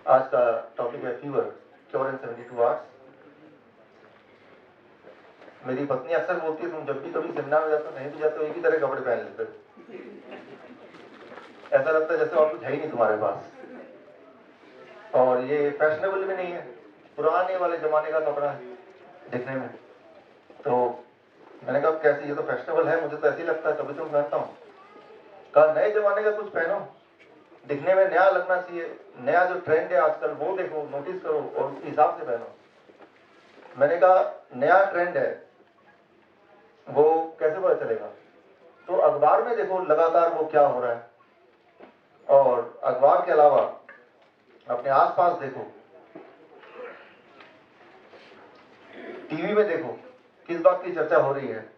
आज का टॉपिक है फीवर, क्योर इन 72 आवर्स। मेरी पत्नी अक्सर बोलती है, तुम जब भी कभी सेमिनार में जाते हो, कहीं भी जाते हो, एक ही तरह कपड़े पहन लेते हो, ऐसा लगता है जैसे और कुछ है ही नहीं तुम्हारे पास। और ये फैशनेबल भी नहीं है, पुराने वाले जमाने का कपड़ा है दिखने में। तो मैंने कहा कैसे, ये तो फैशनेबल है, मुझे तो ऐसे ही लगता है, तभी तो मैं पहनता हूँ। कहा नए जमाने का कुछ पहनो, दिखने में नया लगना चाहिए, नया जो ट्रेंड है आजकल वो देखो, नोटिस करो और उसके हिसाब से पहनो। मैंने कहा नया ट्रेंड है वो कैसे पता चलेगा? तो अखबार में देखो लगातार वो क्या हो रहा है, और अखबार के अलावा अपने आसपास देखो, टीवी में देखो किस बात की चर्चा हो रही है।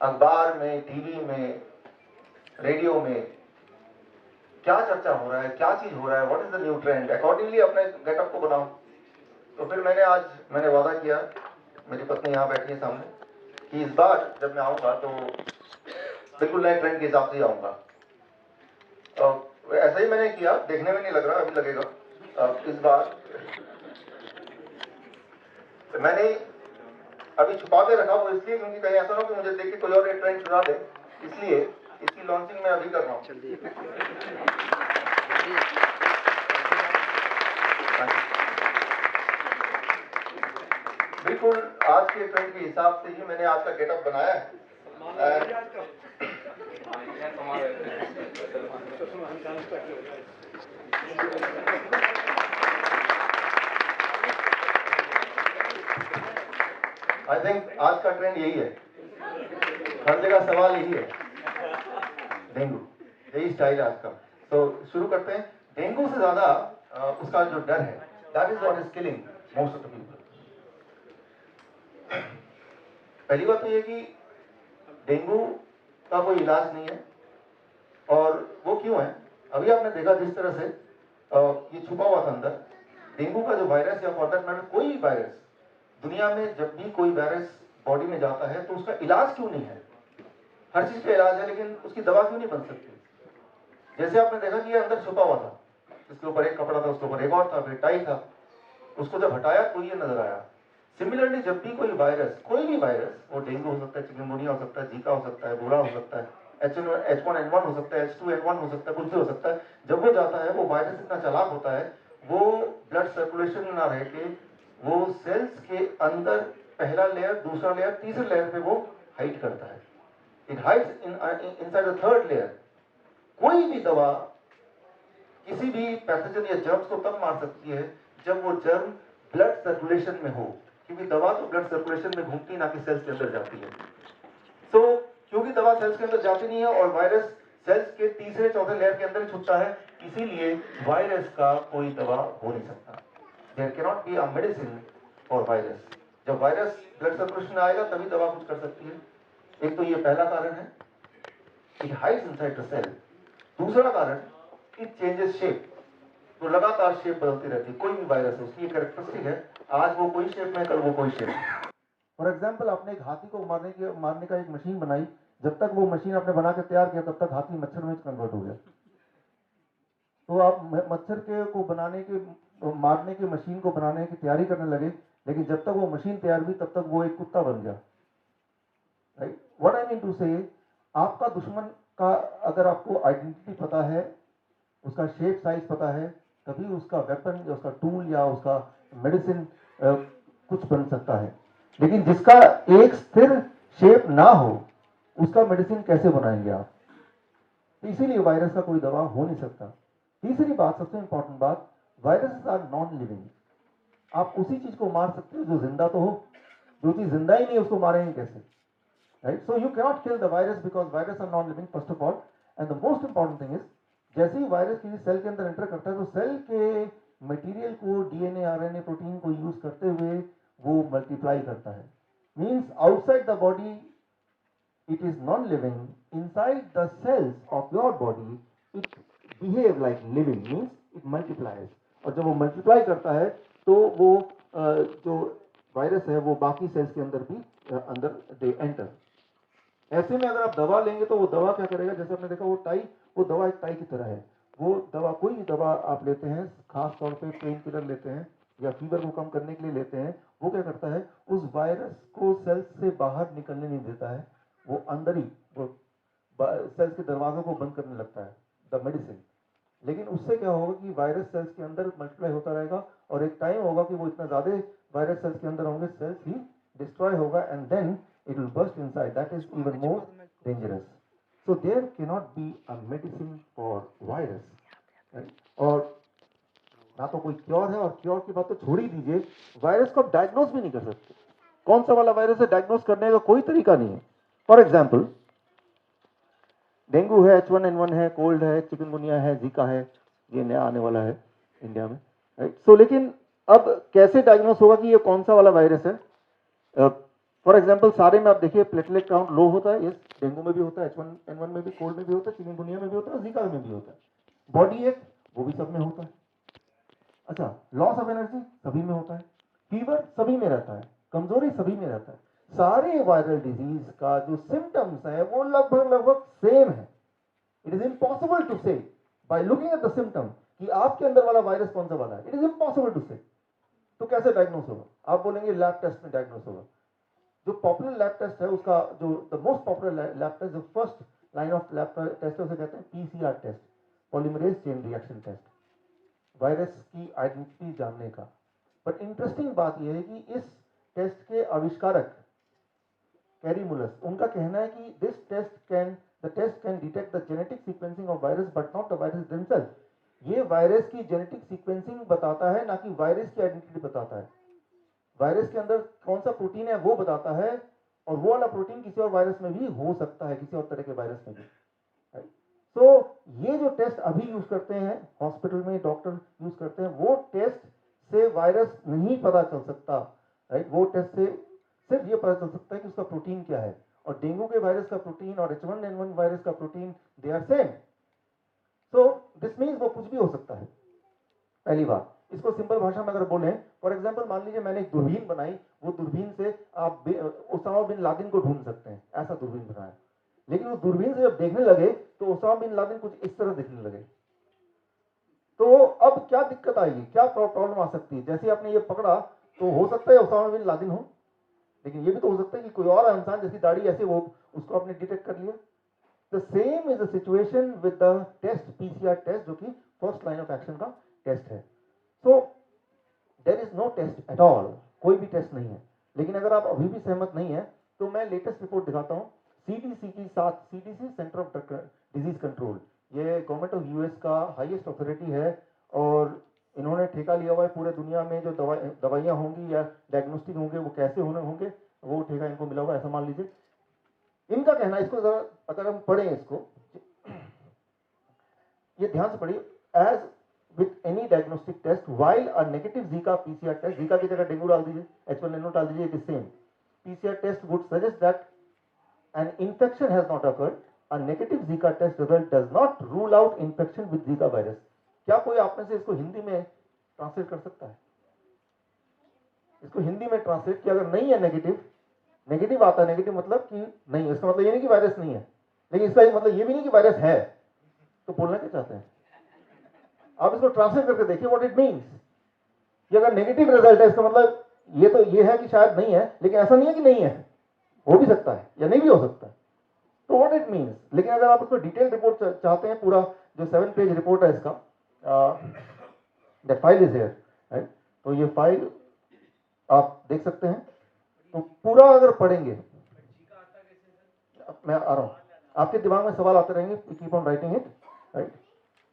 अखबार में, टीवी में, रेडियो में क्या चर्चा हो रहा है, क्या चीज हो रहा है, what is the new trend, accordingly अपने गेटअप को बनाओ। तो फिर मैंने वादा किया, मेरी पत्नी यहाँ बैठी है सामने, कि इस बार जब मैं आऊंगा तो बिल्कुल नए ट्रेंड के हिसाब से ही आऊंगा। ऐसा ही मैंने किया, देखने में नहीं लग रहा, अभी लगेगा। इस बार मैंने अभी छुपा के रखा, वो इसलिए क्योंकि कहीं ऐसा ना हो कि मुझे देख के कोई और एक ट्रेंड चुरा दे, इसलिए इसकी लॉन्चिंग मैं अभी कर रहा हूँ। बिल्कुल आज के ट्रेंड के हिसाब से ही मैंने आज का गेटअप बनाया है। आई थिंक आज का ट्रेंड यही है, हर जगह सवाल यही है, डेंगू, यही स्टाइल है आज का। तो शुरू करते हैं। डेंगू से ज्यादा उसका जो डर है, that is what is killing most of the people. पहली बात तो ये कि डेंगू का कोई इलाज नहीं है, और वो क्यों है? अभी आपने देखा जिस तरह से ये छुपा हुआ था अंदर, डेंगू का जो वायरस या फॉर दैट मैटर कोई भी वायरस, दुनिया में जब भी कोई वायरस बॉडी में जाता है तो उसका इलाज क्यों नहीं है? हर चीज का इलाज है, लेकिन उसकी दवा क्यों नहीं बन सकती? जैसे आपने देखा कि ये अंदर छुपा हुआ था, इसके ऊपर एक कपड़ा था, उसके ऊपर एक और था, फिर टाई था, उसको जब हटाया तो ये नजर आया। सिमिलरली जब भी कोई वायरस, कोई भी वायरस, वो डेंगू हो सकता है, चिकनगुनिया हो सकता है, जीका हो सकता है, बुरा हो सकता है, H1N1 हो सकता है, H2N1 हो सकता है, कुछ भी हो सकता है, जब वो जाता है, वो वायरस इतना चालाक होता है, वो ब्लड सर्कुलेशन में ना रह के वो सेल्स के अंदर पहला लेयर, दूसरा लेयर, तीसरे लेयर पे वो हाइड करता है। It hides inside the third layer. कोई भी दवा किसी भी पैथोजन या जर्म्स को तब मार सकती है जब वो जर्म ब्लड सर्कुलेशन में हो, क्योंकि दवा तो ब्लड सर्कुलेशन में घूमती ना कि सेल्स के अंदर जाती है। तो क्योंकि दवा सेल्स के अंदर जाती नहीं है और वायरस सेल्स के तीसरे चौथे लेयर के अंदर ही छुपता है, इसीलिए वायरस का कोई दवा हो नहीं सकता। There can not be a medicine for virus. जब वायरस ब्लड सर्कुलेशन में आएगा तभी दवा कुछ कर सकती है। एक तो ये पहला कारण है, it hides inside the cell. दूसरा कारण, इट चेंजेस शेप। तो लगातार शेप बदलती रहती है, कोई भी वायरस है उसकी ये कैरेक्टरिस्टिक है, आज वो कोई शेप में, कल वो कोई शेप में। फॉर एग्जाम्पल, आपने एक हाथी को मारने का एक मशीन बनाई, जब तक वो मशीन आपने बना के तैयार किया तब तक हाथी मच्छर में कन्वर्ट हो गया। तो आप मच्छर के को बनाने के, मारने की मशीन को बनाने की तैयारी करने लगे, लेकिन जब तक वो मशीन तैयार हुई तब तक वो एक कुत्ता बन गया। Right, what I mean to say, आपका दुश्मन का अगर आपको आइडेंटिटी पता है, उसका शेप साइज पता है, तभी उसका वेपन या उसका टूल या उसका मेडिसिन कुछ बन सकता है। लेकिन जिसका एक स्थिर शेप ना हो, उसका मेडिसिन कैसे बनाएंगे आप? तो इसीलिए वायरस का कोई दवा हो नहीं सकता। तीसरी बात, सबसे इंपॉर्टेंट बात, वायरस आर नॉन लिविंग। आप उसी चीज को मार सकते हो जो जिंदा तो हो, जो चीज जिंदा ही नहीं उसको मारेंगे कैसे? Right, so you cannot kill the virus because virus are non living, first of all. And the most important thing is, जैसे ही वायरस किसी सेल के अंदर एंटर करता है तो सेल के मटेरियल को, डीएनए, आरएनए, प्रोटीन को यूज करते हुए वो मल्टीप्लाई करता है। Means outside the body it is non-living, inside the cells of your body it behave like living, means it multiplies। और जब वो मल्टीप्लाई करता है तो वो जो वायरस है वो बाकी सेल्स के अंदर भी अंदर दे एंटर। ऐसे में अगर आप दवा लेंगे तो वो दवा क्या करेगा, जैसे आपने देखा वो टाई, वो दवा एक टाई की तरह है, वो दवा, कोई भी दवा आप लेते हैं, खास तौर पे पेन किलर लेते हैं या फीवर को कम करने के लिए लेते हैं, वो क्या करता है, उस वायरस को सेल्स से बाहर निकलने नहीं देता है, वो अंदर ही वो सेल्स के दरवाजों को बंद करने लगता है, द मेडिसिन। लेकिन उससे क्या होगा कि वायरस सेल्स के अंदर मल्टीप्लाई होता रहेगा और एक टाइम होगा कि वो इतना ज्यादा वायरस सेल्स के अंदर होंगे, सेल्स ही डिस्ट्रॉय होगा and then it will burst inside, that is even more dangerous. So there can not be a medicine for virus, और ना तो कोई क्योर है, और क्योर की बात तो छोड़ ही दीजिए, वायरस को आप डायग्नोज भी नहीं कर सकते। कौन सा वाला वायरस है, डायग्नोज करने का कोई तरीका नहीं है। फॉर एग्जाम्पल डेंगू है, H1N1 है, कोल्ड है, चिकनगुनिया है, जीका है, ये नया आने वाला है इंडिया में, राइट। सो लेकिन अब कैसे डायग्नोस होगा कि ये कौन सा वाला वायरस है? फॉर एग्जाम्पल सारे में आप देखिए प्लेटलेट काउंट लो होता है, यस, डेंगू में भी होता है, H1N1 में भी, कोल्ड में भी होता है, चिकनगुनिया में भी होता है, जीका में भी होता है, बॉडी एक वो भी सब में होता है। अच्छा, लॉस ऑफ एनर्जी सभी में होता है, फीवर सभी में रहता है, कमजोरी सभी में रहता है। सारे वायरल डिजीज का जो सिम्टम्स है वो लगभग लगभग सेम है। इट इज इम्पॉसिबल टू से by looking at the symptom कि आपके अंदर वाला वायरस कौन सा वाला है, इट इज इम्पॉसिबल टू से। तो कैसे डायग्नोस होगा? आप बोलेंगे लैब टेस्ट में डायग्नोस होगा। जो पॉपुलर लैब टेस्ट है उसका जो the most popular lab test, जो first line of lab test है उसे कहते हैं PCR test, polymerase chain reaction test, virus की आइडेंटिटी जानने का। बट इंटरेस्टिंग बात यह है कि इस टेस्ट के आविष्कारक कैरी मुलस, उनका कहना है कि this test can detect the genetic sequencing of virus but not the virus themselves. ये वायरस की जेनेटिक सीक्वेंसिंग बताता है, ना कि वायरस की आइडेंटिटी बताता है। वायरस के अंदर कौन सा प्रोटीन है वो बताता है, और वो वाला प्रोटीन किसी और वायरस में भी हो सकता है, किसी और तरह के वायरस में भी। तो ये जो टेस्ट अभी यूज करते हैं हॉस्पिटल में, डॉक्टर यूज करते हैं, वो टेस्ट से वायरस नहीं पता चल सकता, राइट। वो टेस्ट से सिर्फ ये पता चल सकता है कि उसका प्रोटीन क्या है, और डेंगू के वायरस का प्रोटीन और H1N1 वायरस का protein they are same. So this means वो कुछ भी हो सकता है। पहली बात, इसको सिंपल भाषा में अगर बोलें, फॉर एग्जांपल मान लीजिए मैंने एक दूरबीन बनाई, वो दूरबीन से आप उसामा बिन लादेन को ढूंढ सकते हैं, ऐसा दूरबीन बनाया। लेकिन उस दूरबीन से जब देखने लगे तो उसामा बिन लादेन कुछ इस तरह दिखने लगे। तो अब क्या दिक्कत आएगी, क्या प्रॉब्लम आ सकती है? जैसे आपने ये पकड़ा तो हो सकता है उसामा बिन लादेन हो, लेकिन ये भी तो हो सकता है कि कोई और इंसान जैसी दाढ़ी ऐसे वो उसको आपने डिटेक्ट कर लिया। The same is the situation with the test, PCR test, जो कि फर्स्ट लाइन ऑफ एक्शन का टेस्ट है। So there is no test at all, कोई भी टेस्ट नहीं है। लेकिन अगर आप अभी भी सहमत नहीं है तो मैं लेटेस्ट रिपोर्ट दिखाता हूं, सीडीसी की साथ, CDC centre of disease control, ये गवर्नमेंट ऑफ यूएस का हाईएस्ट अथॉरिटी है, और इन्होंने ठेका लिया हुआ है पूरे दुनिया में जो दवाइयां होंगी या डायग्नोस्टिक होंगे वो कैसे होंगे, वो ठेका इनको मिला हुआ है, ऐसा मान लीजिए। इनका कहना, इसको जरा अगर हम पढ़ें इसको, ये ध्यान से पढ़िए, as with any diagnostic test while a negative Zika PCR test, Zika की जगह डेंगू डाल दीजिए, H1N1 डाल दीजिए, it is same, PCR test would suggest that an infection has not occurred, a negative Zika test result does not rule out infection with Zika virus. क्या कोई आप में से इसको हिंदी में ट्रांसलेट कर सकता है? इसको हिंदी में ट्रांसलेट किया, अगर नहीं है नेगेटिव, नेगेटिव आता है, नेगेटिव मतलब कि नहीं, इसका मतलब ये नहीं कि वायरस नहीं है, लेकिन इसका मतलब ये भी नहीं कि वायरस है। तो बोलना क्या चाहते हैं आप? इसको ट्रांसलेट करके देखिए व्हाट इट मींस। कि अगर नेगेटिव रिजल्ट है इसका मतलब ये तो ये है कि शायद नहीं है, लेकिन ऐसा नहीं है कि नहीं है, हो भी सकता है या नहीं भी हो सकता है। तो व्हाट इट मींस। लेकिन अगर आप उसको डिटेल रिपोर्ट चाहते हैं, पूरा जो 7 पेज रिपोर्ट है इसका, that file is here, right. तो ये फाइल आप देख सकते हैं। तो पूरा अगर पढ़ेंगे, मैं आ रहा हूं, आपके दिमाग में सवाल आते रहेंगे, keep on writing it, right.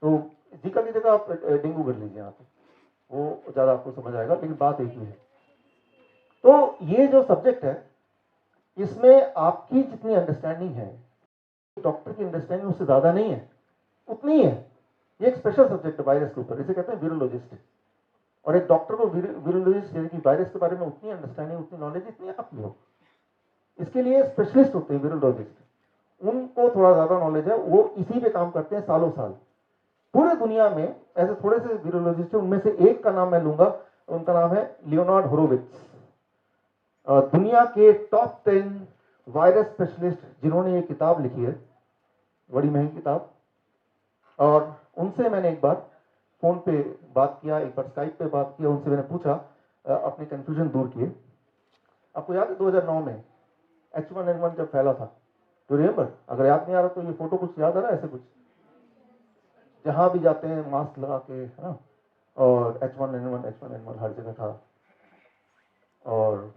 तो जीका की जगह आप डेंगू कर लीजिए यहाँ पे, वो ज्यादा आपको समझ आएगा, लेकिन बात एक ही है। तो ये जो सब्जेक्ट है, इसमें आपकी जितनी अंडरस्टैंडिंग है, डॉक्टर की अंडरस्टैंडिंग उससे ज्यादा नहीं है, उतनी ही है। ये एक स्पेशल सब्जेक्ट है वायरस के ऊपर, इसे कहते हैं वीरोलॉजिस्ट। और एक डॉक्टर को वीरोलॉजिस्ट यानी कि वायरस के बारे में उतनी अंडरस्टैंडिंग, उतनी नॉलेज जितनी आपकी हो। इसके लिए स्पेशलिस्ट होते हैं वीरोलॉजिस्ट, उनको थोड़ा ज्यादा नॉलेज है, वो इसी पे काम करते हैं सालों साल। पूरे दुनिया में ऐसे थोड़े से वीरोलॉजिस्ट हैं, उनमें से एक का नाम मैं लूंगा, उनका नाम है लियोनार्ड होरोविट्ज। दुनिया के टॉप 10 वायरस स्पेशलिस्ट जिन्होंने ये किताब लिखी है, बड़ी महंगी किताब, और उनसे मैंने एक बार फ़ोन पे बात किया, एक बार स्काइप पे बात किया, उनसे मैंने पूछा, अपनी कन्फ्यूजन दूर किए। आपको याद है 2009 में H1N1 जब फैला था, तो रिमेंबर, अगर याद नहीं आ रहा तो ये फोटो कुछ याद आ रहा है ऐसे कुछ, जहां भी जाते हैं मास्क लगा के, है ना, और H1N1 हर जगह था। और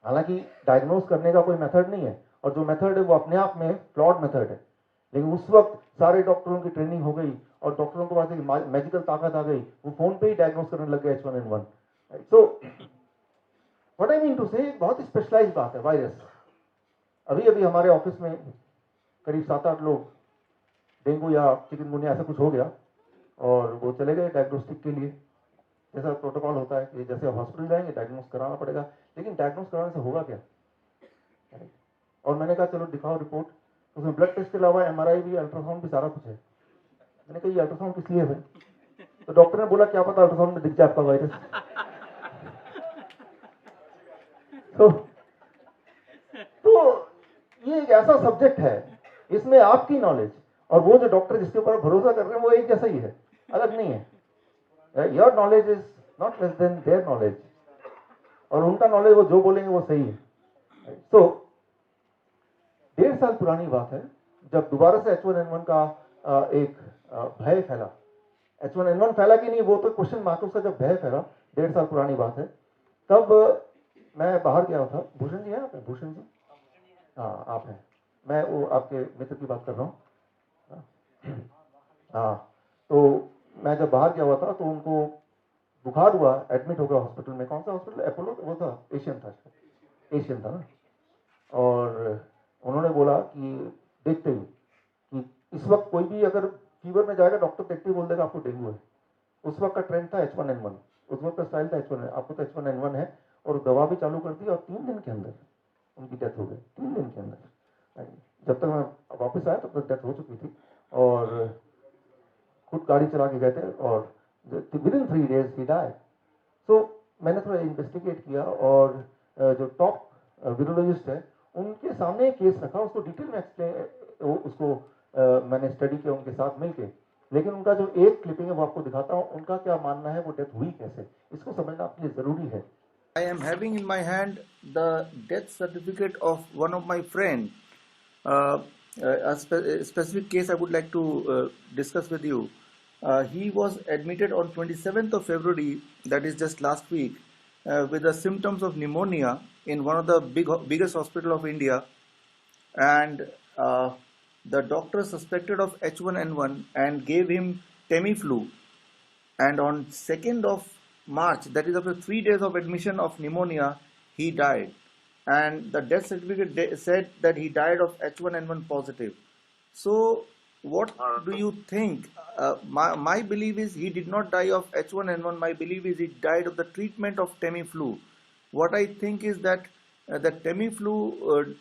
हालांकि डायग्नोज करने का कोई मेथड नहीं है, और जो मेथड है वो अपने आप में फ्लॉड मेथड है, लेकिन उस वक्त सारे डॉक्टरों की ट्रेनिंग हो गई और डॉक्टरों के पास एक मैजिकल ताकत आ गई, वो फोन पे ही डायग्नोज करने लग गए H1N1। So what I mean to say, बहुत ही स्पेशलाइज्ड बात है वायरस। अभी अभी हमारे ऑफिस में करीब 7-8 लोग डेंगू या चिकनगुनिया ऐसा कुछ हो गया, और वो चले गए डायग्नोस्टिक के लिए। जैसा प्रोटोकॉल होता है कि जैसे आप हॉस्पिटल जाएंगे डायग्नोस कराना पड़ेगा, लेकिन डायग्नोस कराने से होगा क्या? और मैंने कहा चलो दिखाओ रिपोर्ट, उसमें ब्लड टेस्ट के अलावा MRI भी, अल्ट्रासाउंड भी, सारा कुछ है। मैंने कहा ये अल्ट्रासाउंड किस लिए है? तो डॉक्टर ने बोला क्या पता अल्ट्रासाउंड में दिख जाए आपका वायरस। तो ये एक ऐसा सब्जेक्ट है, इसमें आपकी नॉलेज और वो जो डॉक्टर जिसके ऊपर भरोसा कर रहे हैं वो एक जैसा ही है, अलग नहीं है। Your knowledge is not less than their knowledge, और उनका नॉलेज वो जो बोलेंगे वो सही है। तो 1.5 साल पुरानी बात है, जब दोबारा से H1N1 का एक भय फैला। H1N1 फैला कि नहीं वो तो क्वेश्चन मार्क, उसका जब भय फैला, 1.5 साल पुरानी बात है, तब मैं बाहर गया था। भूषण जी हैं आप? भूषण जी, हाँ आप हैं, मैं वो आपके मित्र की बात कर रहा हूँ। हाँ, तो मैं जब बाहर गया हुआ था तो उनको बुखार हुआ, एडमिट हो गया हॉस्पिटल में। कौन सा हॉस्पिटल? अपोलो वो था, एशियन था, एशियन था ना। और उन्होंने बोला कि देखते ही कि इस वक्त कोई भी अगर फीवर में जाएगा, डॉक्टर देखते ही बोल देगा आपको डेंगू है। उस वक्त का ट्रेंड था H1N1, उस वक्त का स्टाइल था H1N1, आपको तो H1N1 है, और दवा भी चालू कर दी, और 3 दिन के अंदर उनकी डेथ हो गई। 3 दिन के अंदर, जब तक मैं वापस आया तब तक डेथ हो चुकी थी, और खुद गाड़ी चला के गए थे, और विदिन 3 days ही डाइड। सो मैंने थोड़ा इन्वेस्टिगेट किया, और जो टॉप वीरोलॉजिस्ट है उनके सामने एक केस रखा, उसको डिटेल में एक्सप्लेन, उसको मैंने स्टडी किया उनके साथ मिलके। लेकिन उनका जो एक क्लिपिंग है वो आपको दिखाता हूँ, उनका क्या मानना है, वो डेथ हुई कैसे, इसको समझना आपके लिए जरूरी है। I am having in my hand the death certificate of one of my friend. A specific case I would like to discuss with you. He was admitted on 27th of February, that is just last week, with the symptoms of pneumonia in one of the biggest hospital of India, and the doctor suspected of H1N1 and gave him Tamiflu, and on 2nd of March, that is after 3 days of admission of pneumonia, he died, and the death certificate said that he died of H1N1 positive. So what do you think? My belief is he did not die of H1N1. My belief is he died of the treatment of Tamiflu. What I think is that the Tamiflu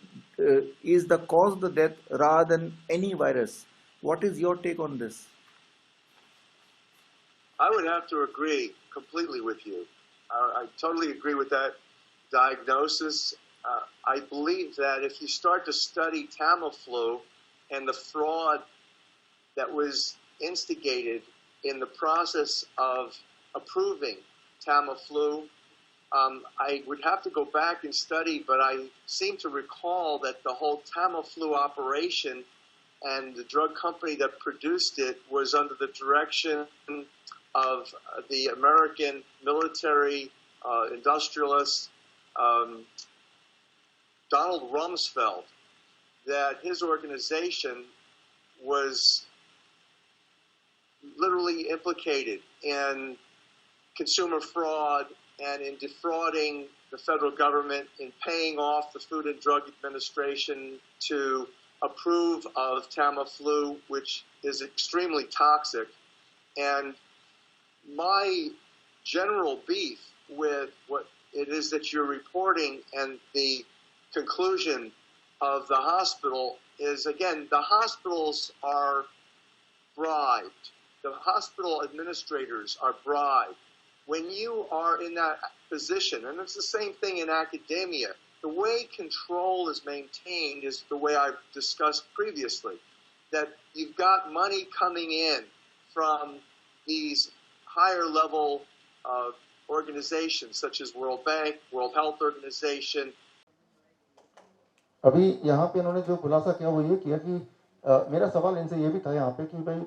is the cause of the death rather than any virus. What is your take on this? I would have to agree completely with you. I totally agree with that diagnosis. I believe that if you start to study Tamiflu and the fraud that was instigated in the process of approving Tamiflu, I would have to go back and study, but I seem to recall that the whole Tamiflu operation and the drug company that produced it was under the direction of the American military industrialist Donald Rumsfeld, that his organization was literally implicated in consumer fraud and in defrauding the federal government, in paying off the Food and Drug Administration to approve of Tamiflu, which is extremely toxic. And my general beef with what it is that you're reporting and the conclusion of the hospital is, again, the hospitals are bribed. The hospital administrators are bribed. When you are in that position, and it's the same thing in academia, the way control is maintained is the way I've discussed previously, that you've got money coming in from these higher level organizations such as World Bank, World Health Organization. अभी यहाँ पे इन्होंने जो खुलासा किया वो ये किया कि मेरा सवाल इनसे ये भी था यहाँ पे कि भाई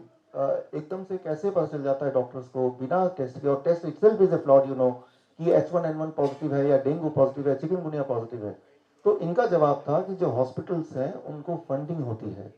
एकदम से कैसे पता चल जाता है डॉक्टर्स को बिना टेस्ट के, और test itself is a flawed, you know, कि H1N1 पॉजिटिव है या डेंगू पॉजिटिव है, चिकनगुनिया पॉजिटिव है। तो इनका जवाब था कि जो हॉस्पिटल्स हैं उनको फंडिंग होती है,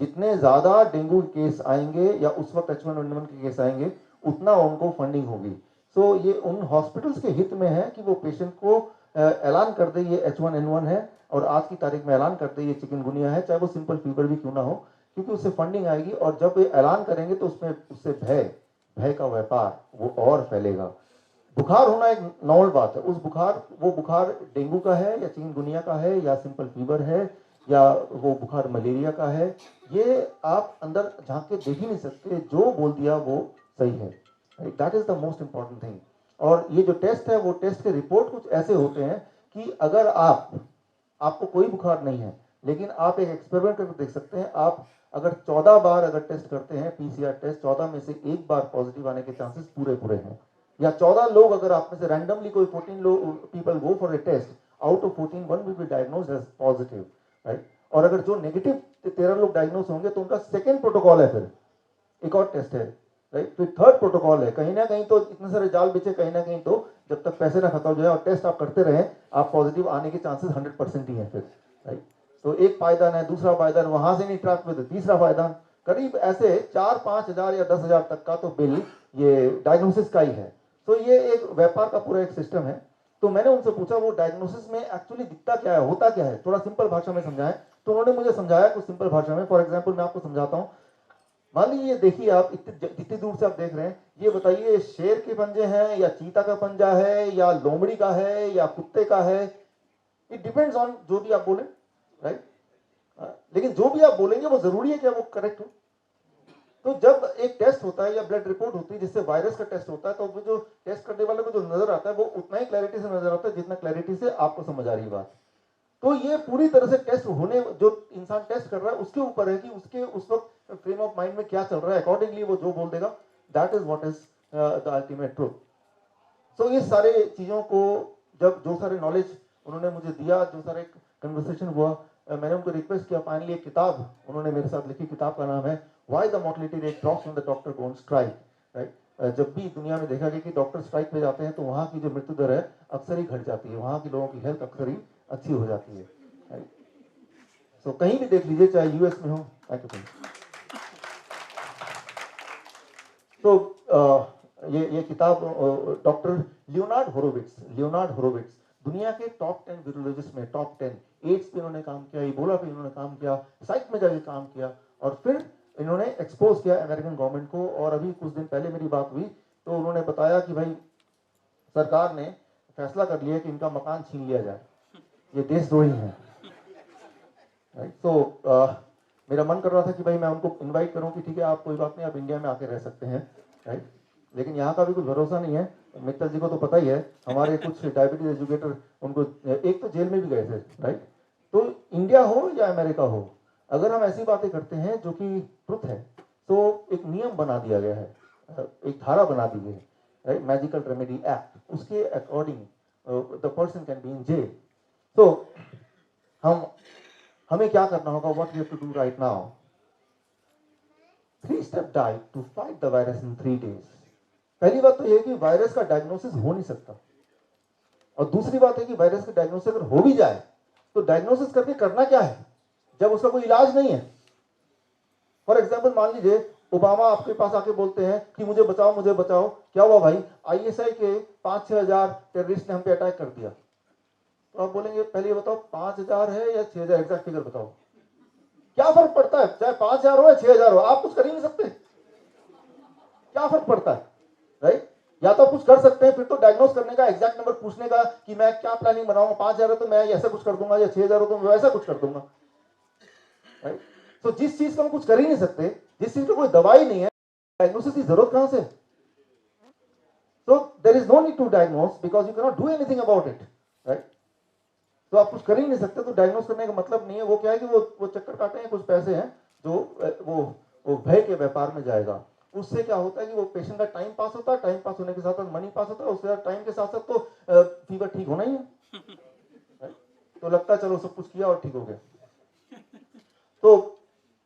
जितने ज़्यादा डेंगू केस आएंगे या उस वक्त H1N1 के केस आएंगे उतना उनको फंडिंग होगी। सो ये उन हॉस्पिटल्स के हित में है कि वो पेशेंट को ऐलान कर दे ये H1N1 है और आज की तारीख में ऐलान कर दे ये चिकनगुनिया है, चाहे वो सिंपल फीवर भी क्यों ना हो, क्योंकि उससे फंडिंग आएगी। और जब ये ऐलान करेंगे तो उसमें उससे भय का व्यापार वो और फैलेगा। बुखार होना एक नॉर्मल बात है, वो बुखार डेंगू का है या चिकनगुनिया का है या सिंपल फीवर है या वो बुखार मलेरिया का है, ये आप अंदर झांक के देख ही नहीं सकते, जो बोल दिया वो सही है। That is the most important thing. और ये जो टेस्ट है वो टेस्ट के रिपोर्ट कुछ ऐसे होते हैं कि अगर आपको कोई बुखार नहीं है, लेकिन आप एक एक्सपेरिमेंट करके देख सकते हैं, आप अगर 14 बार अगर टेस्ट करते हैं PCR टेस्ट, 14 में से एक बार पॉजिटिव आने के चांसेस पूरे हैं। या 14 लोग अगर आप में से रैंडमली कोई 14 लोग people go for a test, out of 14 one will be diagnosed as positive, right. और अगर जो नेगेटिव 13 लोग डायग्नोज होंगे तो उनका सेकेंड प्रोटोकॉल है, फिर एक और टेस्ट है, राइट। तो थर्ड प्रोटोकॉल है। कहीं ना कहीं तो इतने सारे जाल बिछे, कहीं ना कहीं तो जब तक पैसे ना खत्म हो जाए और टेस्ट आप करते रहे, आप पॉजिटिव आने के चांसेस 100% ही है फिर, राइट। तो एक पायदान है, दूसरा पायदान, वहां से नहीं ट्रैक हुए तो तीसरा पायदान, करीब ऐसे 4-5 हजार या 10 हजार तक का तो बिल ये डायग्नोसिस का ही है। तो ये एक व्यापार का पूरा एक सिस्टम है। तो मैंने उनसे पूछा वो डायग्नोसिस में एक्चुअली दिखता क्या है, होता क्या है, थोड़ा सिंपल भाषा में समझाएं। तो उन्होंने मुझे समझाया कुछ सिंपल भाषा में। फॉर एग्जाम्पल मैं आपको समझाता हूँ। मान लीजिए देखिए आप इतनी दूर से आप देख रहे हैं, ये बताइए शेर के पंजे हैं या चीता का पंजा है या लोमड़ी का है या कुत्ते का है, इट डिपेंड्स ऑन जो भी आप बोले, राइट। लेकिन जो भी आप बोलेंगे वो जरूरी है क्या वो करेक्ट हो। तो जब एक टेस्ट होता है या ब्लड रिपोर्ट होती है जिससे वायरस का टेस्ट होता है, तो वो जो टेस्ट करने वाले को जो नजर आता है वो उतना ही क्लैरिटी से नजर आता है जितना क्लैरिटी से आपको समझ आ रही है बात। तो ये पूरी तरह से टेस्ट होने, जो इंसान टेस्ट कर रहा है उसके ऊपर है कि उसके उस वक्त फ्रेम ऑफ माइंड में क्या चल रहा है, अकॉर्डिंगली वो जो बोल देगा, that is what is the ultimate truth. So इस सारे चीजों को जब जो सारे नॉलेज उन्होंने मुझे दिया, जो सारे कन्वर्सेशन हुआ, मैंने उनको रिक्वेस्ट किया, फाइनली एक किताब उन्होंने मेरे साथ लिखी। किताब का नाम है why the mortality rate drops when the doctor gone strike, right. जब भी दुनिया में देखा गया कि डॉक्टर स्ट्राइक पे जाते हैं तो वहाँ की जो मृत्यु दर है अक्सर ही घट जाती है, वहाँ के लोगों की हेल्थ अक्सर ही अच्छी हो जाती है, राइट। सो कहीं भी देख लीजिए, चाहे US में हो। Thank you. तो ये किताब डॉक्टर लियोनार्ड होरोविट्स दुनिया के टॉप 10 वीरोलॉजिस्ट में टॉप 10, एड्स पे इन्होंने काम किया, इबोला पे इन्होंने काम किया, साइट में जाके काम किया, और फिर इन्होंने एक्सपोज किया अमेरिकन गवर्नमेंट को। और अभी कुछ दिन पहले मेरी बात हुई तो उन्होंने बताया कि भाई सरकार ने फैसला कर लिया कि इनका मकान छीन लिया जाए, ये देशद्रोही है, राइट। तो मेरा मन कर रहा था कि भाई मैं उनको इनवाइट करूं कि ठीक है आप कोई बात नहीं, आप इंडिया में आके रह सकते हैं, राइट। लेकिन यहाँ का भी कुछ भरोसा नहीं है। मित्तल जी को तो पता ही है, हमारे कुछ डायबिटीज एजुकेटर उनको एक तो जेल में भी गए थे, राइट। तो इंडिया हो या अमेरिका हो, अगर हम ऐसी बातें करते हैं जो कि ट्रुथ है, तो एक नियम बना दिया गया है, एक धारा बना दी गई है, राइट, मैजिकल रेमेडी एक्ट, उसके according the person can be in jail. तो हमें क्या करना होगा, what we have to do right now, 3-step diet to fight the virus in 3 days। पहली बात तो यह है कि वायरस का डायग्नोसिस हो नहीं सकता, और दूसरी बात है कि वायरस का डायग्नोसिस अगर हो भी जाए तो डायग्नोसिस करके करना क्या है जब उसका कोई इलाज नहीं है। फॉर एग्जाम्पल मान लीजिए ओबामा आपके पास आके बोलते हैं कि मुझे बचाओ मुझे बचाओ, क्या हुआ भाई, ISI के 5-6 हजार टेररिस्ट ने हम पे अटैक कर दिया। तो आप बोलेंगे पहले ये बताओ 5,000 है या 6,000, एग्जैक्ट फिगर बताओ, क्या फर्क पड़ता है, चाहे 5,000 हो या 6,000 हो, आप कुछ कर ही नहीं सकते, क्या फर्क पड़ता है, राइट। या तो कुछ कर सकते हैं, फिर तो डायग्नोस करने का, एग्जैक्ट नंबर पूछने का कि मैं क्या प्लानिंग बनाऊंगा, 5,000 है तो मैं ऐसा कुछ कर दूंगा, या 6,000 हो तो मैं वैसा कुछ कर दूंगा, राइट। तो जिस चीज का हम कुछ कर ही नहीं सकते, जिस चीज का कोई दवाई नहीं है, डायग्नोसिस की जरूरत कहां से। So there is no need to diagnose because you cannot do anything about it, right? तो आप कुछ कर ही नहीं सकते, तो डायग्नोस करने का मतलब नहीं है। वो क्या है कि वो चक्कर काटे हैं, कुछ पैसे हैं जो वो भय के व्यापार में जाएगा। उससे क्या होता है कि वो पेशेंट का टाइम पास होता है, टाइम पास होने के साथ साथ मनी पास होता है, उसके साथ टाइम के साथ साथ तो फीवर ठीक होना ही है, right? तो लगता है चलो सब कुछ किया और ठीक हो गया। तो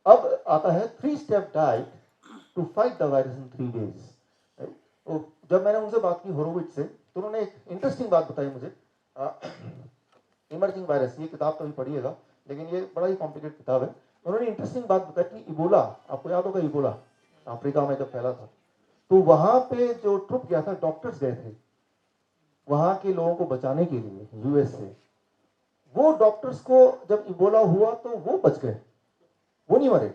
अब आता है 3-step diet to fight the virus in 3 days। तो जब मैंने उनसे बात की होरोविट्ज से, तो उन्होंने एक इंटरेस्टिंग बात बताई मुझे। इमर्जिंग वायरस, ये किताब तो भी पढ़िएगा, लेकिन ये बड़ा ही कॉम्प्लिकेटेड किताब है। उन्होंने इंटरेस्टिंग बात बताई कि इबोला, आपको याद होगा इबोला अफ्रीका में जब फैला था, तो वहां पे जो ट्रुप गया था, डॉक्टर्स गए थे वहां के लोगों को बचाने के लिए यूएस से। वो डॉक्टर्स को जब इबोला हुआ तो वो बच गए, वो नहीं मरे।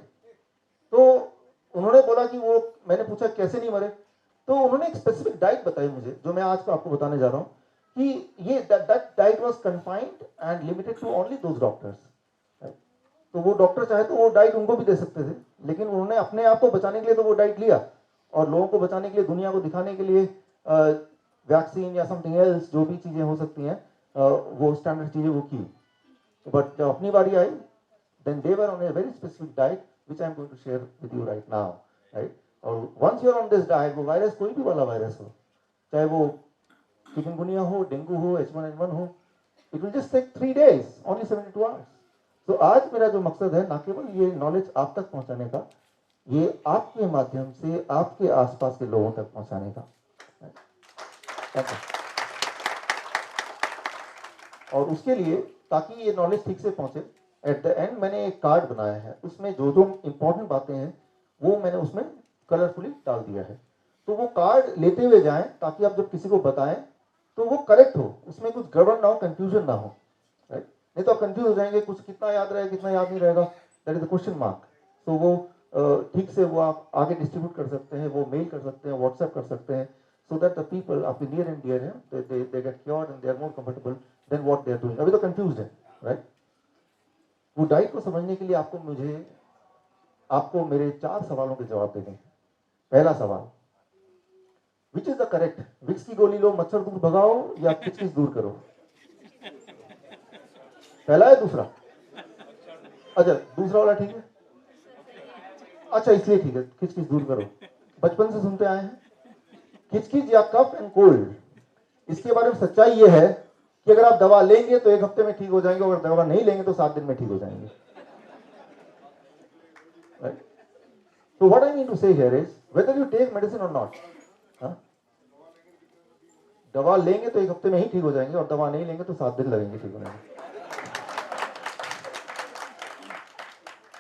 तो उन्होंने बोला कि वो, मैंने पूछा कैसे नहीं मरे, तो उन्होंने एक स्पेसिफिक डाइट बताई मुझे, जो मैं आज को आपको बताने जा रहा हूँ कि ये that diet was confined and limited to only those doctors. तो वो डॉक्टर चाहे तो वो डाइट उनको भी दे सकते थे, लेकिन उन्होंने अपने आप को बचाने के लिए तो वो डाइट लिया, और लोगों को बचाने के लिए, दुनिया को दिखाने के लिए वैक्सीन या समथिंग एल्स, जो भी चीजें हो सकती हैं, वो स्टैंडर्ड चीजें वो की। बट जब अपनी बारी आई, then they were on a very specific diet which I am going to share with you right now, right? और once you are on this diet, वो वायरस कोई भी वाला वायरस हो, चाहे वो चिकनगुनिया हो, डेंगू हो, H1N1 हो, it will just take 3 days, only 72 hours. तो आज मेरा जो मकसद है, ना केवल ये नॉलेज आप तक पहुंचाने का, ये आपके माध्यम से आपके आसपास के लोगों तक पहुंचाने का। और उसके लिए, ताकि ये नॉलेज ठीक से पहुंचे, एट द एंड मैंने एक कार्ड बनाया है, उसमें जो जो इंपॉर्टेंट बातें हैं वो मैंने उसमें कलरफुली डाल दिया है। तो वो कार्ड लेते हुए जाएं, ताकि आप जब किसी को बताएं तो वो करेक्ट हो, उसमें कुछ गड़बड़ ना हो, कंफ्यूजन ना हो, राइट? नहीं तो आप कंफ्यूज हो जाएंगे, कुछ कितना याद रहेगा, कितना याद नहीं रहेगा, that is the question mark. तो वो ठीक से वो आप आगे डिस्ट्रीब्यूट कर सकते हैं, वो मेल कर सकते हैं, व्हाट्सएप कर सकते हैं, so that the people आपके near and dear हैं, they get cured and they are more comfortable than what they are doing। अभी तो confused है, right? वो डाइट को समझने के लिए आपको मेरे 4 सवालों के जवाब देने हैं। पहला सवाल, which is the correct, Vicks की गोली लो मच्छर दूर भगाओ या किचकिच दूर करो? पहला है, दूसरा? अच्छा, दूसरा वाला ठीक है, अच्छा इसलिए ठीक है, किचकिच दूर करो। बचपन से सुनते आए हैं, किचकिच या कफ एंड कोल्ड, इसके बारे में सच्चाई ये है कि अगर आप दवा लेंगे तो 1 हफ्ते में ठीक हो जाएंगे, अगर दवा नहीं लेंगे तो 7 दिन में ठीक हो जाएंगे। Right? So what I mean to say here is whether you take medicine or not, दवा लेंगे तो 1 हफ्ते में ही ठीक हो जाएंगे, और दवा नहीं लेंगे तो 7 दिन लगेंगे ठीक होने में।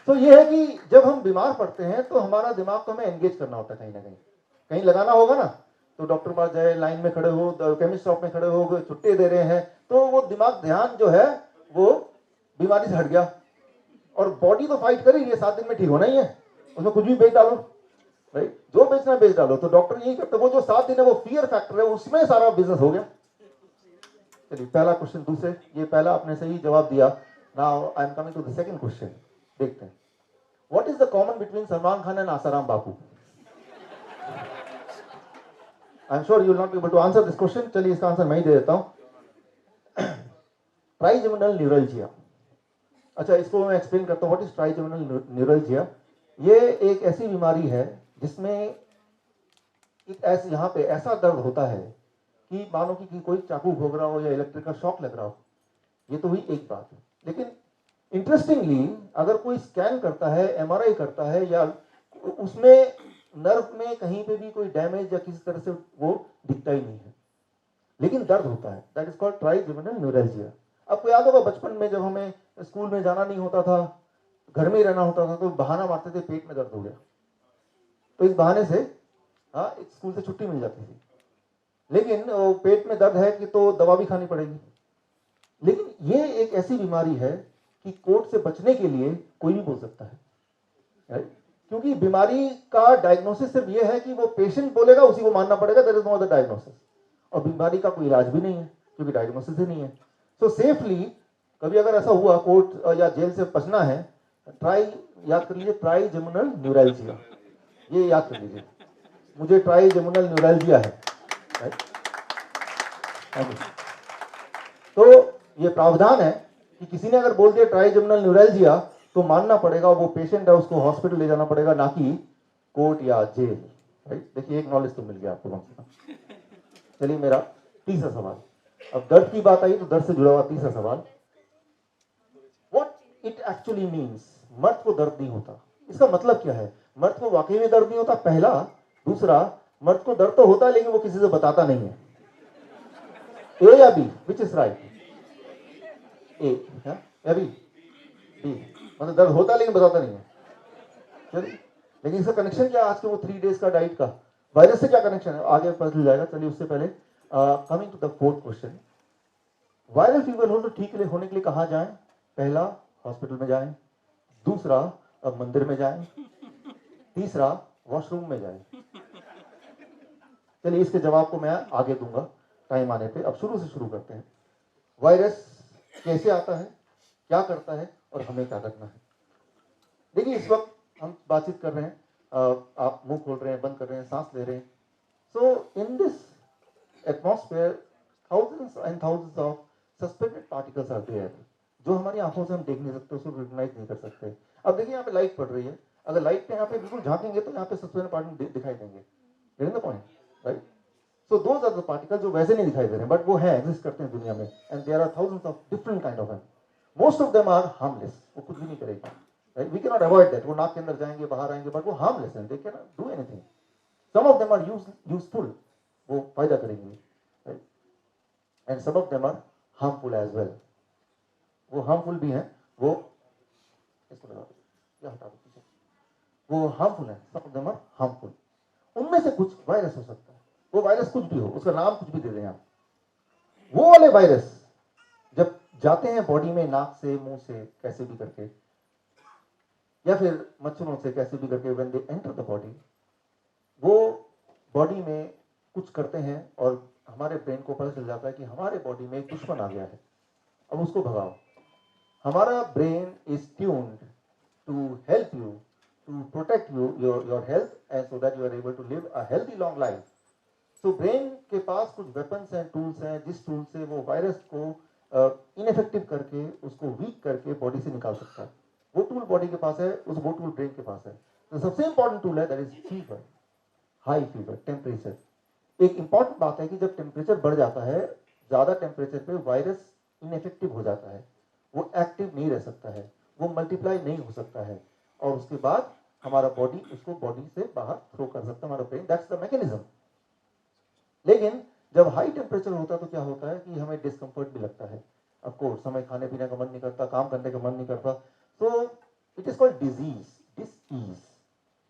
तो ये है कि जब हम बीमार पड़ते हैं तो हमारा दिमाग को हमें एंगेज करना होता है, कहीं ना कहीं लगाना होगा ना। तो डॉक्टर पास जाए, लाइन में खड़े हो, केमिस्ट शॉप में खड़े हो, छुट्टी दे रहे हैं, तो वो दिमाग, ध्यान जो है वो बीमारी से हट गया, और बॉडी तो फाइट कर रही है, 7 दिन में ठीक होना ही है, उसमें कुछ भी बेच डालो, राइट? जो बेचना है बेच डालो। तो डॉक्टर यही करते, वो जो 7 दिन है वो फियर फैक्टर है, उसमें सारा बिजनेस हो गया। चलिए, पहला क्वेश्चन, दूसरे, ये पहला आपने सही जवाब दिया। Now I am coming to the second question. देखते हैं, what is the common between Salman Khan and Asaram Bapu? I am sure you will not be able to answer this question. चलिए, इसका आंसर मैं ही दे देता हूं। Trigeminal neuralgia. अच्छा, इसको मैं एक्सप्लेन करता हूं, व्हाट इज ट्राइजेमिनल न्यूरल्जिया। ये एक ऐसी बीमारी है जिसमें यहाँ पे ऐसा दर्द होता है कि मानो कि कोई चाकू भोग रहा हो या इलेक्ट्रिक का शॉक लग रहा हो। ये तो हुई एक बात, लेकिन इंटरेस्टिंगली अगर कोई स्कैन करता है, एमआरआई करता है, या उसमें नर्व में कहीं पे भी कोई डैमेज या किसी तरह से वो दिखता ही नहीं है, लेकिन दर्द होता है। That is called trigeminal neuralgia. आपको याद होगा बचपन में जब हमें स्कूल में जाना नहीं होता था, घर में ही रहना होता था, तो बहाना मारते थे पेट में दर्द हो गया, तो इस बहाने से स्कूल से छुट्टी मिल जाती थी। लेकिन पेट में दर्द है कि तो दवा भी खानी पड़ेगी। लेकिन ये एक ऐसी बीमारी है कि कोर्ट से बचने के लिए कोई भी बोल सकता है, राइट? क्योंकि बीमारी का डायग्नोसिस सिर्फ ये है कि वो पेशेंट बोलेगा, उसी को मानना पड़ेगा, there is no other diagnosis. और बीमारी का कोई इलाज भी नहीं है क्योंकि डायग्नोसिस ही नहीं है। सो सेफली कभी अगर ऐसा हुआ कोर्ट या जेल से बचना है, याद कर लीजिए, ट्राइजेमिनल न्यूरल्जिया, ये याद कर लीजिए, मुझे ट्राइजेमिनल न्यूरल्जिया है, राइट? तो ये प्रावधान है कि किसी ने अगर बोल दिया ट्राइजेमिनल न्यूरल्जिया तो मानना पड़ेगा, वो पेशेंट है, उसको हॉस्पिटल ले जाना पड़ेगा, ना कि कोर्ट या जेल। राइट। देखिए एक नॉलेज तो मिल गया आपको कम से कम। चलिए मेरा तीसरा सवाल, अब दर्द की बात आई तो दर्द से जुड़ा हुआ तीसरा सवाल, व्हाट इट एक्चुअली मीन्स, मर्द को दर्द नहीं होता, इसका मतलब क्या है? मर्द को वाकई में दर्द नहीं होता, पहला। दूसरा, मर्द को दर्द तो होता है लेकिन वो किसी से बताता नहीं है। ए या बी, विच इज राइट? ए या बी? बी, मतलब दर्द होता है लेकिन बताता नहीं है। चलिए, लेकिन इसका कनेक्शन क्या आज के वो 3 डेज का डाइट का वायरस से क्या कनेक्शन है आगे पता चल जाएगा। चलिए उससे पहले coming to the fourth question, viral fever हो तो ठीक होने के लिए कहाँ जाएं? पहला, हॉस्पिटल में जाएं। दूसरा, मंदिर में जाएं। तीसरा, वॉशरूम में जाएं। चलिए इसके जवाब को मैं आगे दूंगा टाइम आने पे। अब शुरू से शुरू करते हैं। वायरस कैसे आता है, क्या करता है और हमें क्या करना है? देखिए इस वक्त हम बातचीत कर रहे हैं, आप मुंह खोल रहे हैं, बंद कर रहे हैं, सांस ले रहे हैं। So in this atmosphere thousands and thousands of suspended particles are there, जो हमारी आंखों से हम देख नहीं सकते, उसको रिकॉग्नाइज नहीं कर सकते। अब देखिए यहाँ पे लाइट पड़ रही है, अगर लाइट पे यहाँ पे बिल्कुल झांकेंगे तो यहाँ पे सस्पेंडेड पार्टिकल दिखाई देंगे। Getting the point, right? So those are the particle जो वैसे नहीं दिखाई दे रहे हैं, बट वो है, एग्जिस्ट करते हैं दुनिया में, and there are thousands of different kind of them. Most of them are harmless, वो कुछ भी नहीं करेगा, right? We can not avoid that, वो नाक के अंदर जाएंगे, बाहर आएंगे, बट वो हार्मलेस हैं, they can not do anything. Some of them are useful, वो फायदा करेंगे, right? And some of them are harmful as well, वो हार्मफुल भी हैं, वो इसको लगा दो या हटा दो पीछे, वो हार्मफुल है, सम ऑफ देम आर हार्मफुल। उनमें से कुछ वायरस हो सकता है, वो वायरस कुछ भी हो, उसका नाम कुछ भी दे दें आप। वो वाले वायरस जब जाते हैं बॉडी में, नाक से, मुंह से, कैसे भी करके, या फिर मच्छरों से कैसे भी करके, when they enter the body, वो बॉडी में कुछ करते हैं और हमारे ब्रेन को पता चल जाता है कि हमारे बॉडी में एक दुश्मन आ गया है, अब उसको भगाओ। हमारा brain is tuned to help you, to protect you, your health, and so that you are able to live a healthy long life. तो ब्रेन के पास कुछ वेपन्स हैं, टूल्स हैं, जिस टूल से वो वायरस को इनफेक्टिव करके, उसको वीक करके बॉडी से निकाल सकता है। वो टूल बॉडी के पास है, वो टूल ब्रेन के पास है। तो सबसे इंपॉर्टेंट टूल है that is fever, high fever, temperature. एक इंपॉर्टेंट बात है कि जब टेम्परेचर बढ़ जाता है, ज्यादा टेम्परेचर पे वायरस इनफेक्टिव हो जाता है, वो एक्टिव नहीं रह सकता है, वो मल्टीप्लाई नहीं हो सकता है, और उसके बाद हमारा बॉडी उसको बॉडी से बाहर थ्रो कर सकता है, हमारा ब्रेन, दैट्स द मैकेनिज्म। लेकिन जब हाई टेम्परेचर होता है तो क्या होता है कि हमें डिस्कम्फर्ट भी लगता है, ऑफकोर्स हमें खाने पीने का मन नहीं करता, काम करने का मन नहीं करता। तो it is called disease, disease.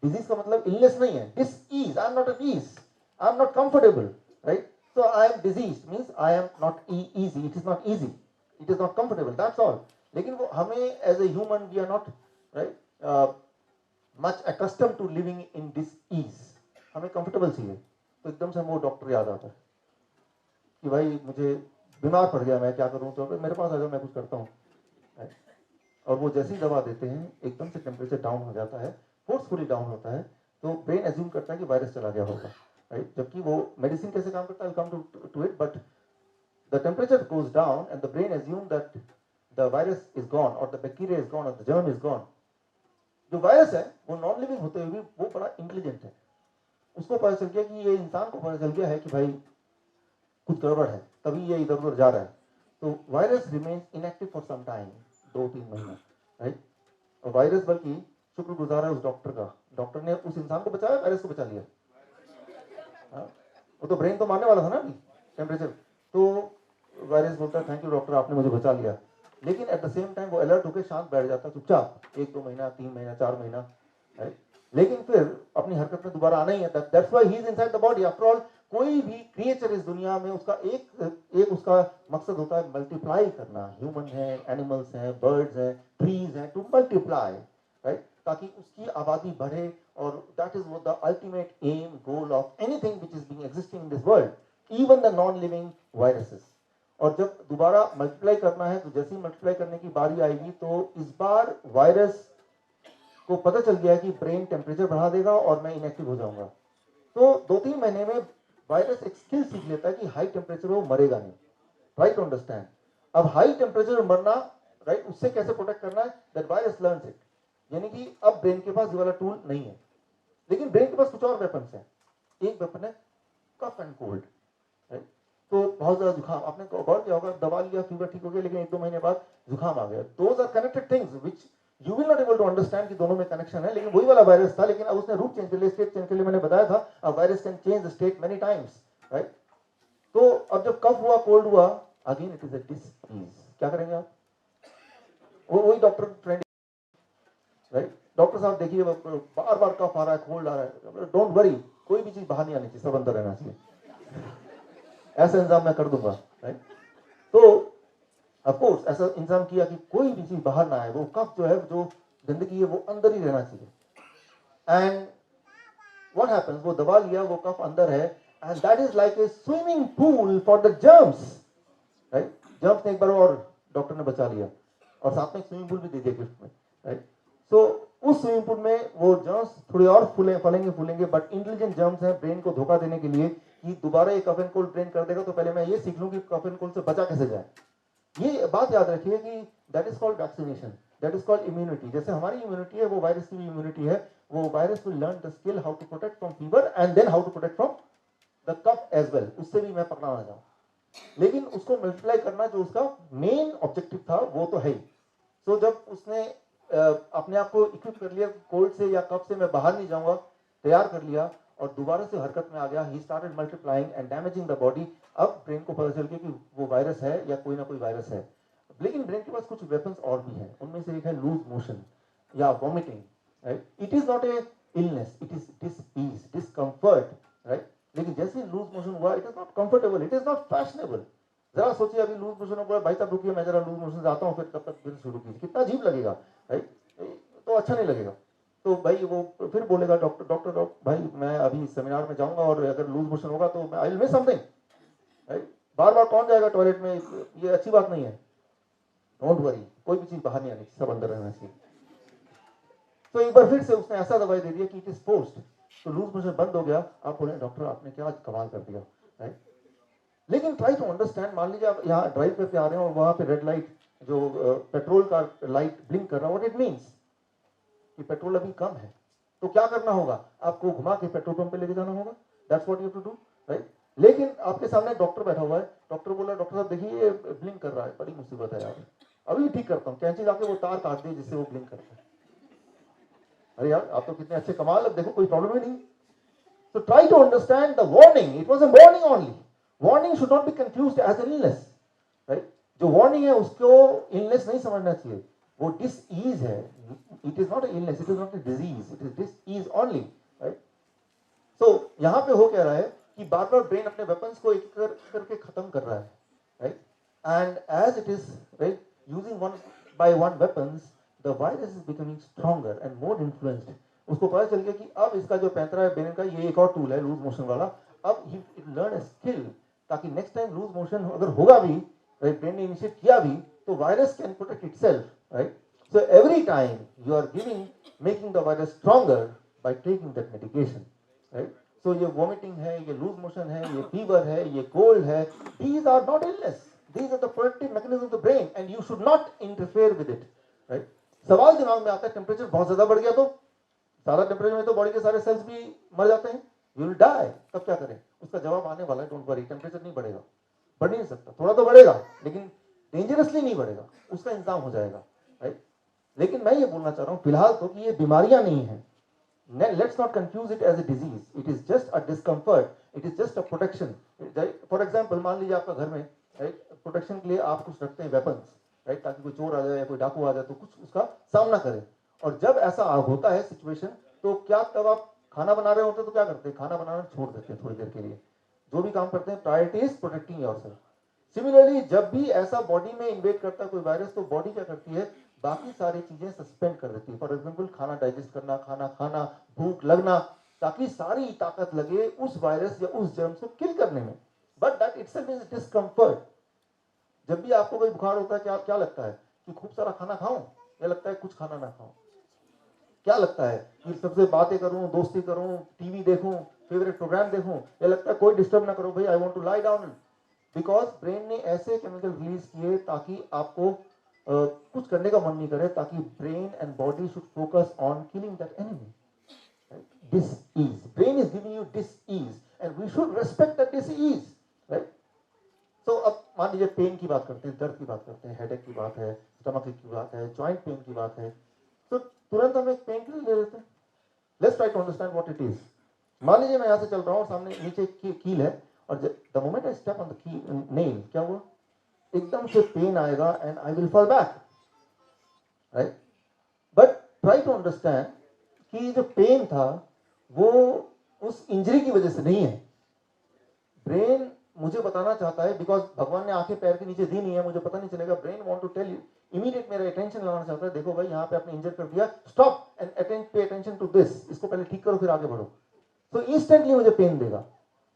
Disease का मतलब इलनेस नहीं है, disease, I am not at ease, I am not comfortable, right? So I am disease means I am not easy, it is not easy, it is not comfortable, that's all. लेकिन वो हमें as a human we are not, right, much accustomed to living in disease, हमें comfortable चाहिए। तो एकदम से वो doctor याद आता है कि भाई मुझे बीमार पड़ गया, मैं क्या करूं, तो मेरे पास आ जाओ, मैं कुछ करता हूँ, और वो जैसी दवा देते हैं एकदम से टेम्परेचर डाउन हो जाता है, फोर्सफुली डाउन होता है, तो ब्रेन एज्यूम करता है कि वायरस चला गया होगा, राइट? जबकि वो मेडिसिन कैसे काम करता है, come to it, but the temperature goes down and the brain assume that the virus is gone और द बैक्टीरिया इज गॉन और द जर्म इज गॉन। जो वायरस है वो नॉन लिविंग होते हुए भी वो बड़ा इंटेलिजेंट है, उसको पता चल गया कि ये इंसान को पता चल गया है कि भाई कुछ गड़बड़ है, तभी ये इधर उधर जा रहा है। तो virus remains inactive for some time, 2-3 महीना, राइट? और वायरस बल्कि शुक्रगुजार है उस डॉक्टर का, डॉक्टर ने उस इंसान को बचाया, वायरस को बचा लिया। हाँ? वो तो ब्रेन तो मारने वाला था ना अभी टेम्परेचर, तो वायरस बोलता है थैंक यू डॉक्टर, आपने मुझे बचा लिया। लेकिन एट द सेम टाइम वो अलर्ट होकर शांत बैठ जाता, चुपचाप, 1-2 महीना, 3 महीना, 4 महीना, राइट? लेकिन फिर अपनी हरकत में दोबारा आना ही है, that's why he is inside the body. After all कोई भी क्रिएचर इस दुनिया में उसका एक उसका मकसद होता है मल्टीप्लाई करना। ह्यूमन है, एनिमल्स हैं, बर्ड्स हैं, ट्रीज हैं, टू मल्टीप्लाई, राइट? ताकि उसकी आबादी बढ़े, और that is the ultimate aim, goal of anything which is being existing in this world, even the non living viruses. और जब दोबारा मल्टीप्लाई करना है, तो जैसे ही मल्टीप्लाई करने की बारी आएगी, तो इस बार वायरस को पता चल गया कि ब्रेन टेम्परेचर बढ़ा देगा और मैं इनएक्टिव हो जाऊंगा। तो 2-3 महीने में वायरस एक स्किल सीख लेता है कि हाई टेम्परेचर वो मरेगा नहीं, राइट? To understand. अब हाई टेम्परेचर मरना, राइट, उससे कैसे प्रोटेक्ट करना है, दैट वायरस लर्न्स इट। यानी कि अब ब्रेन के पास ये वाला टूल नहीं है, लेकिन ब्रेन के पास कुछ और वेपन्स हैं। एक वेपन है कफ एंड कोल्ड, राइट? तो बहुत ज्यादा जुकाम, आपने गौर किया होगा, दवा लिया, फीवर ठीक हो गया, लेकिन 1-2 महीने बाद जुकाम आ गया। Those are connected things which you will not able to understand कि दोनों में कनेक्शन है, लेकिन वही वाला वायरस था, लेकिन अब उसने रूप चेंज कर लिया, स्टेट चेंज कर लिया। मैंने बताया था a virus can change the state many times, right? तो अब जब कफ हुआ, कोल्ड हुआ, again it is a disease. क्या करेंगे आप? वही डॉक्टर फ्रेंड, राइट? डॉक्टर साहब देखिए बार बार कफ आ रहा है, कोल्ड आ रहा है, डोंट वरी, कोई भी चीज बाहर नहीं आनी चाहिए, सब अंदर रहना चाहिए, ऐसा इंतजाम मैं कर दूंगा, राइट? तो ऑफकोर्स ऐसा इंतजाम किया कि कोई भी चीज बाहर ना आए, वो कफ जो है, जो गंदगी है, वो अंदर ही रहना चाहिए। एंड व्हाट हैपेंस, वो दबा लिया, वो कफ अंदर है, and that is like a swimming pool for the germs, right? Germs ने एक बार और डॉक्टर ने बचा लिया, और साथ में स्विमिंग पूल भी दे दिया गिफ्ट में, राइट? सो उस स्विमिंग पूल में वो जर्म्स थोड़े और फूलेंगे, बट इंटेलिजेंट जर्म्स हैं ब्रेन को धोखा देने के लिए कि दोबारा ये कफ एंड कोल्ड ब्रेन कर देगा, तो पहले मैं ये सीख लूं कि कफ एंड कोल्ड से बचा कैसे जाए। ये बात याद रखिए कि that is called vaccination, that is called immunity. जैसे हमारी इम्यूनिटी है, वो वायरस की भी इम्यूनिटी है। वो virus will learn the skill how to protect from fever and then how to protect from the cough as well. उससे भी मैं पकड़ाना चाहूँ, लेकिन उसको मल्टीप्लाई करना जो उसका मेन ऑब्जेक्टिव था, वो तो है ही। तो जब उसने अपने आप को इक्विप कर लिया, कोल्ड से या कफ से मैं बाहर नहीं जाऊंगा, तैयार कर लिया, और दोबारा से हरकत में आ गया, he started multiplying and damaging the body. अब ब्रेन को पता चल गया कि वो वायरस है या कोई ना कोई वायरस है। लेकिन ब्रेन के पास कुछ वेपन्स और भी हैं, उनमें से एक है लूज मोशन या vomiting, right? It is not a illness, it is disease, discomfort, right? लेकिन जैसे लूज मोशन हुआ, it is not comfortable, it is not fashionable. जरा सोचिए, अभी लूज मोशन हो, भाई साहब रुकिए, मैं जरा लूज मोशन से आता हूँ, फिर तब तक फिर शुरू कीजिए, कितना अजीब लगेगा, राइट? तो अच्छा नहीं लगेगा। तो भाई वो फिर बोलेगा डॉक्टर भाई मैं अभी सेमिनार में जाऊंगा, और अगर लूज मोशन होगा तो मैं I will miss something, right? बार बार कौन जाएगा टॉयलेट में, ये अच्छी बात नहीं है। डोंट वरी, कोई भी चीज बाहर नहीं आनी, सब अंदर रहना चाहिए। तो एक बार फिर से उसने ऐसा दवाई दे दिया कि इट इज फोर्स्ड, तो लूज मोशन बंद हो गया। आप बोले डॉक्टर आपने क्या कमाल कर दिया, राइट? लेकिन ट्राई टू अंडरस्टैंड, मान लीजिए आप यहाँ ड्राइव करके आ रहे हैं और वहां पे रेड लाइट, जो पेट्रोल का लाइट ब्लिंक कर रहा है, व्हाट इट मींस कि पेट्रोल अभी कम है, तो क्या करना होगा? आपको घुमा के पेट्रोल पंप पे लेके जाना होगा, that's what you have to do, right? लेकिन आपके सामने डॉक्टर बैठा हुआ है, डॉक्टर बोला डॉक्टर साहब देखिए ये ब्लिंक कर रहा है, बड़ी मुसीबत है यार, अभी ठीक करता हूँ, कैंची जाके वो तार काट दी जिससे वो ब्लिंक करता है। अरे यार आप तो कितने अच्छे कमाल, अब देखो कोई प्रॉब्लम ही नहीं। So try to understand the warning. It was a warning only. Warning should not be confused as an illness, right? जो warning है उसको illness नहीं समझना चाहिए, वो disease है। It is not an illness, it is not a disease, it is disease only, right? So यहाँ पे हो क्या रहा है कि बार बार ब्रेन अपने वेपन्स को एक करके खत्म कर रहा है, right? And as it is, right, using one by one weapons, the virus is becoming stronger and more influenced. उसको पता चल गया कि अब इसका जो पैंतरा है ब्रेन का, ये एक और टूल है लूज मोशन वाला। अब इट लर्न अ स्किल, ताकि नेक्स्ट टाइम लूज मोशन अगर होगा भी, राइट, ब्रेन ने इनिशिएट किया भी, तो virus can protect itself, right? So every time you are giving, making the virus stronger by taking that medication, right? सो ये वॉमिटिंग है, ये लूज मोशन है, ये फीवर है, ये कोल्ड है, these are not illness, these are the protective mechanisms of the brain and you should not interfere with it, right? सवाल दिमाग में आता है टेम्परेचर बहुत ज्यादा बढ़ गया तो, सारा टेम्परेचर में तो बॉडी के सारे सेल्स भी मर जाते हैं, यू विल डाई, तब क्या करें? उसका जवाब आने वाला है, डोंट वरी, टेम्परेचर नहीं बढ़ेगा, बढ़ नहीं सकता, थोड़ा तो बढ़ेगा लेकिन डेंजरसली नहीं बढ़ेगा, उसका इंतजाम हो जाएगा, राइट? लेकिन मैं ये बोलना चाह रहा हूं फिलहाल तो कि ये बीमारियां नहीं है, let's not confuse it as a disease, it is just a discomfort, it is just a protection. For example, मान लीजिए आपका घर में, राइट, प्रोटेक्शन के लिए आप कुछ रखते हैं वेपन्स, राइट, ताकि कोई चोर आ जाए या कोई डाकू आ जाए तो कुछ उसका सामना करें। और जब ऐसा होता है सिचुएशन, तो क्या तब आप खाना बना रहे होते तो क्या करते हैं? खाना बनाना छोड़ देते हैं थोड़ी देर के लिए, जो भी काम करते हैं priority is protecting yourself. Similarly जब भी ऐसा बॉडी में इन्वेड करता है कोई वायरस, तो बॉडी क्या करती है? बाकी सारी चीजें सस्पेंड कर देती है। फॉर एग्जाम्पल खाना डाइजेस्ट करना, खाना खाना, भूख लगना, ताकि सारी ताकत लगे उस वायरस या उस जर्म को किल करने में। But that itself is discomfort. जब भी आपको कोई बुखार होता है, क्या लगता है? कि खूब सारा खाना खाऊं, या लगता है कुछ खाना ना खाऊं? क्या लगता है कि सबसे बातें करूं, दोस्ती करूं, टीवी देखूं, फेवरेट प्रोग्राम देखूं, या लगता है कोई डिस्टर्ब ना करो भाई, I want to lie down? Because brain ने ऐसे केमिकल रिलीज किए ताकि आपको कुछ करने का मन नहीं करे, ताकि brain and body should focus on killing that enemy. dis-ease. Brain is giving you dis-ease and we should respect the dis-ease, right? So अब मान लीजिए पेन की बात करते हैं, दर्द की बात करते हैं, हेडेक की बात है, स्टमक की बात है, जॉइंट पेन की बात है, तो तुरंत हम एक पेन किलर ले लेते हैं. Let's try to understand what it is. मान लीजिए मैं यहाँ से चल रहा हूँ और सामने नीचे कील है और the moment I step on the की नेल, क्या हुआ, एकदम से पेन आएगा and I will fall back, right? But try to understand कि जो पेन था वो उस इंजरी की वजह से नहीं है. ब्रेन मुझे बताना चाहता है, बिकॉज भगवान ने आंखें पैर के नीचे दी नहीं है, मुझे पता नहीं चलेगा. Brain want to tell you, immediate मेरा अटेंशन लगाना चाहता है, देखो भाई यहाँ पे आपने इंजर कर दिया, stop and pay attention to this, इसको पहले ठीक करो फिर आगे बढ़ो. तो इंस्टेंटली मुझे पेन देगा.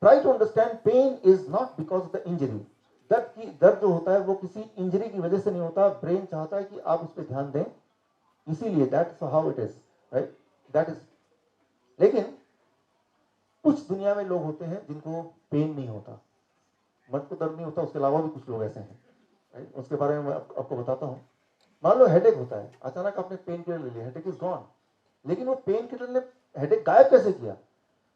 Try to understand, pain is not because of the injury. दर्द जो होता है वो किसी इंजरी की वजह से नहीं होता. ब्रेन चाहता है कि आप उस पर ध्यान दें, इसीलिए that's how it is, right? That is. लेकिन कुछ दुनिया में लोग होते हैं जिनको पेन नहीं होता, मर्द को दर्द नहीं होता, उसके अलावा भी कुछ लोग ऐसे हैं, राइट? उसके बारे में मैं आपको बताता हूँ. मान लो हेडेक होता है, अचानक आपने पेन किलर ले लिया, हेडेक इज गॉन. लेकिन वो पेन किलर ने हेडेक गायब कैसे किया?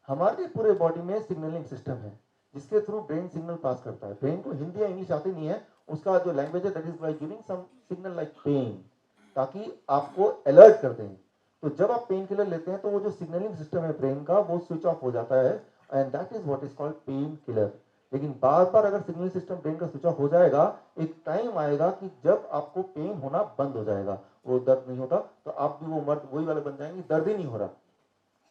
हमारे पूरे बॉडी में सिग्नलिंग सिस्टम है जिसके थ्रू ब्रेन सिग्नल पास करता है. ब्रेन को हिंदी या इंग्लिश आती नहीं है, उसका जो लैंग्वेज है that is by giving some signal like pain, ताकि आपको अलर्ट कर दें. तो जब आप पेन किलर लेते हैं तो वो जो सिग्नलिंग सिस्टम है ब्रेन का वो स्विच ऑफ हो जाता है and that is what is called pain killer. लेकिन बार बार अगर सिग्नलिंग सिस्टम ब्रेन का स्विच ऑफ हो जाएगा, एक टाइम आएगा कि जब आपको पेन होना बंद हो जाएगा, वो दर्द नहीं होता, तो आप भी वो मर्द वही वाले बन जाएंगे, दर्द ही नहीं हो रहा.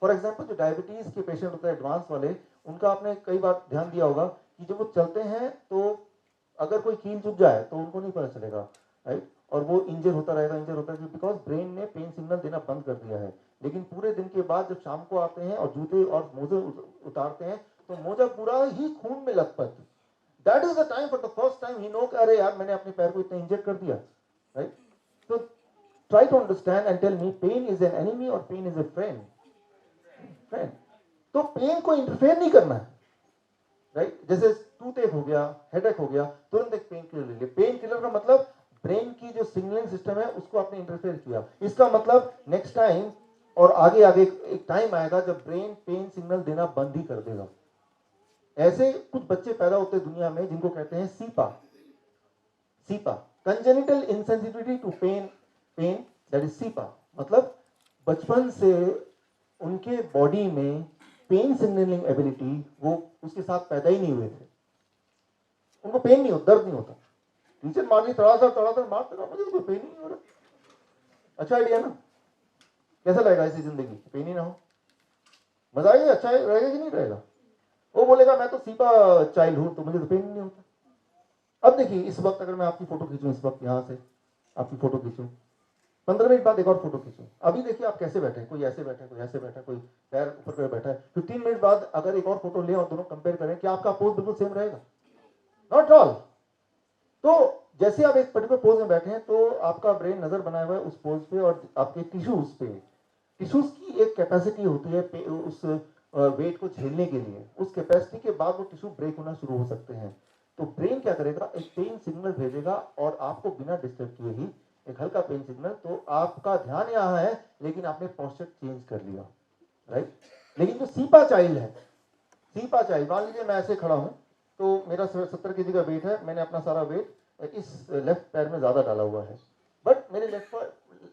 फॉर एग्जाम्पल जो डायबिटीज के पेशेंट होते हैं एडवांस वाले, उनका आपने कई बार ध्यान दिया होगा कि जब वो चलते हैं तो अगर कोई कील चुभ जाए तो उनको नहीं पता चलेगा, राइट? और वो इंजर होता रहेगा, बिकॉज ब्रेन ने पेन सिग्नल देना बंद कर दिया है. लेकिन पूरे दिन के बाद जब शाम को आते हैं और जूते और मोजे उतारते हैं तो मोजा पूरा ही खून में लथपथ. That is the time, for the first time ही नो, अरे यार मैंने अपने पैर को इतना इंजर कर दिया, राइट? तो try to understand and tell me, pain is an enemy और pain is a friend? Friend. तो पेन को इंटरफेयर नहीं करना है, राइट? जैसे टूथ हो गया, हेडेक हो गया, तुरंत एक पेन किलर ले लिया. पेन किलर का मतलब ब्रेन की जो सिग्नलिंग सिस्टम है उसको आपने इंटरफेयर किया. इसका मतलब नेक्स्ट टाइम और आगे आगे एक टाइम आएगा जब ब्रेन पेन सिग्नल देना बंद ही कर देगा. ऐसे कुछ बच्चे पैदा होते हैं दुनिया में जिनको कहते हैं CIPA. CIPA, congenital insensitivity to pain, that is CIPA. मतलब बचपन से उनके बॉडी में पेन सिग्नलिंग एबिलिटी वो उसके साथ पैदा ही नहीं हुए थे. उनको पेन नहीं होता, दर्द नहीं होता. टीचर मार ली, तड़ातड़ मारते रहो, मुझे तो कोई पेन ही नहीं हो रहा. अच्छा आइडिया ना? कैसा लगेगा ऐसी जिंदगी, पेन ही ना हो? मजा आएगा? अच्छा रहेगा कि नहीं रहेगा? वो बोलेगा मैं तो सीपा चाइल्ड हूं, तो मुझे तो पेन नहीं होता. अब देखिए, इस वक्त अगर मैं आपकी फोटो खींचूं, इस वक्त यहां से आपकी फोटो खींचूं, 15 मिनट बाद एक और फोटो खींचूं, अभी देखिए आप कैसे बैठे हैं, कोई ऐसे बैठा है, कोई ऐसे बैठा है, कोई पैर ऊपर पे बैठा है. 15 मिनट बाद अगर एक और फोटो लें और दोनों कंपेयर करें, क्या आपका पोज बिल्कुल सेम रहेगा? Not all. तो जैसे आप एक पर्टिकुलर पोज में बैठे हैं तो आपका ब्रेन नजर बनाया हुआ है उस पोज पे और आपके टिश्यूज पे. टिश्यूज की एक कैपेसिटी होती है उस वेट को झेलने के लिए. उस कैपेसिटी के बाद वो टिश्यू ब्रेक होना शुरू हो सकते हैं. तो ब्रेन क्या करेगा, एक पेन सिग्नल भेजेगा और आपको बिना डिस्टर्ब किए ही एक हल्का पेन सिग्नल. तो आपका ध्यान यहाँ है लेकिन आपने पोस्चर चेंज कर लिया, राइट? लेकिन जो सीपा चाइल्ड है, सीपा चाइल्ड, मान लीजिए मैं ऐसे खड़ा हूं तो मेरा 70 केजी का वेट है, मैंने अपना सारा वेट इस लेफ्ट पैर में ज्यादा डाला हुआ है, बट मेरे left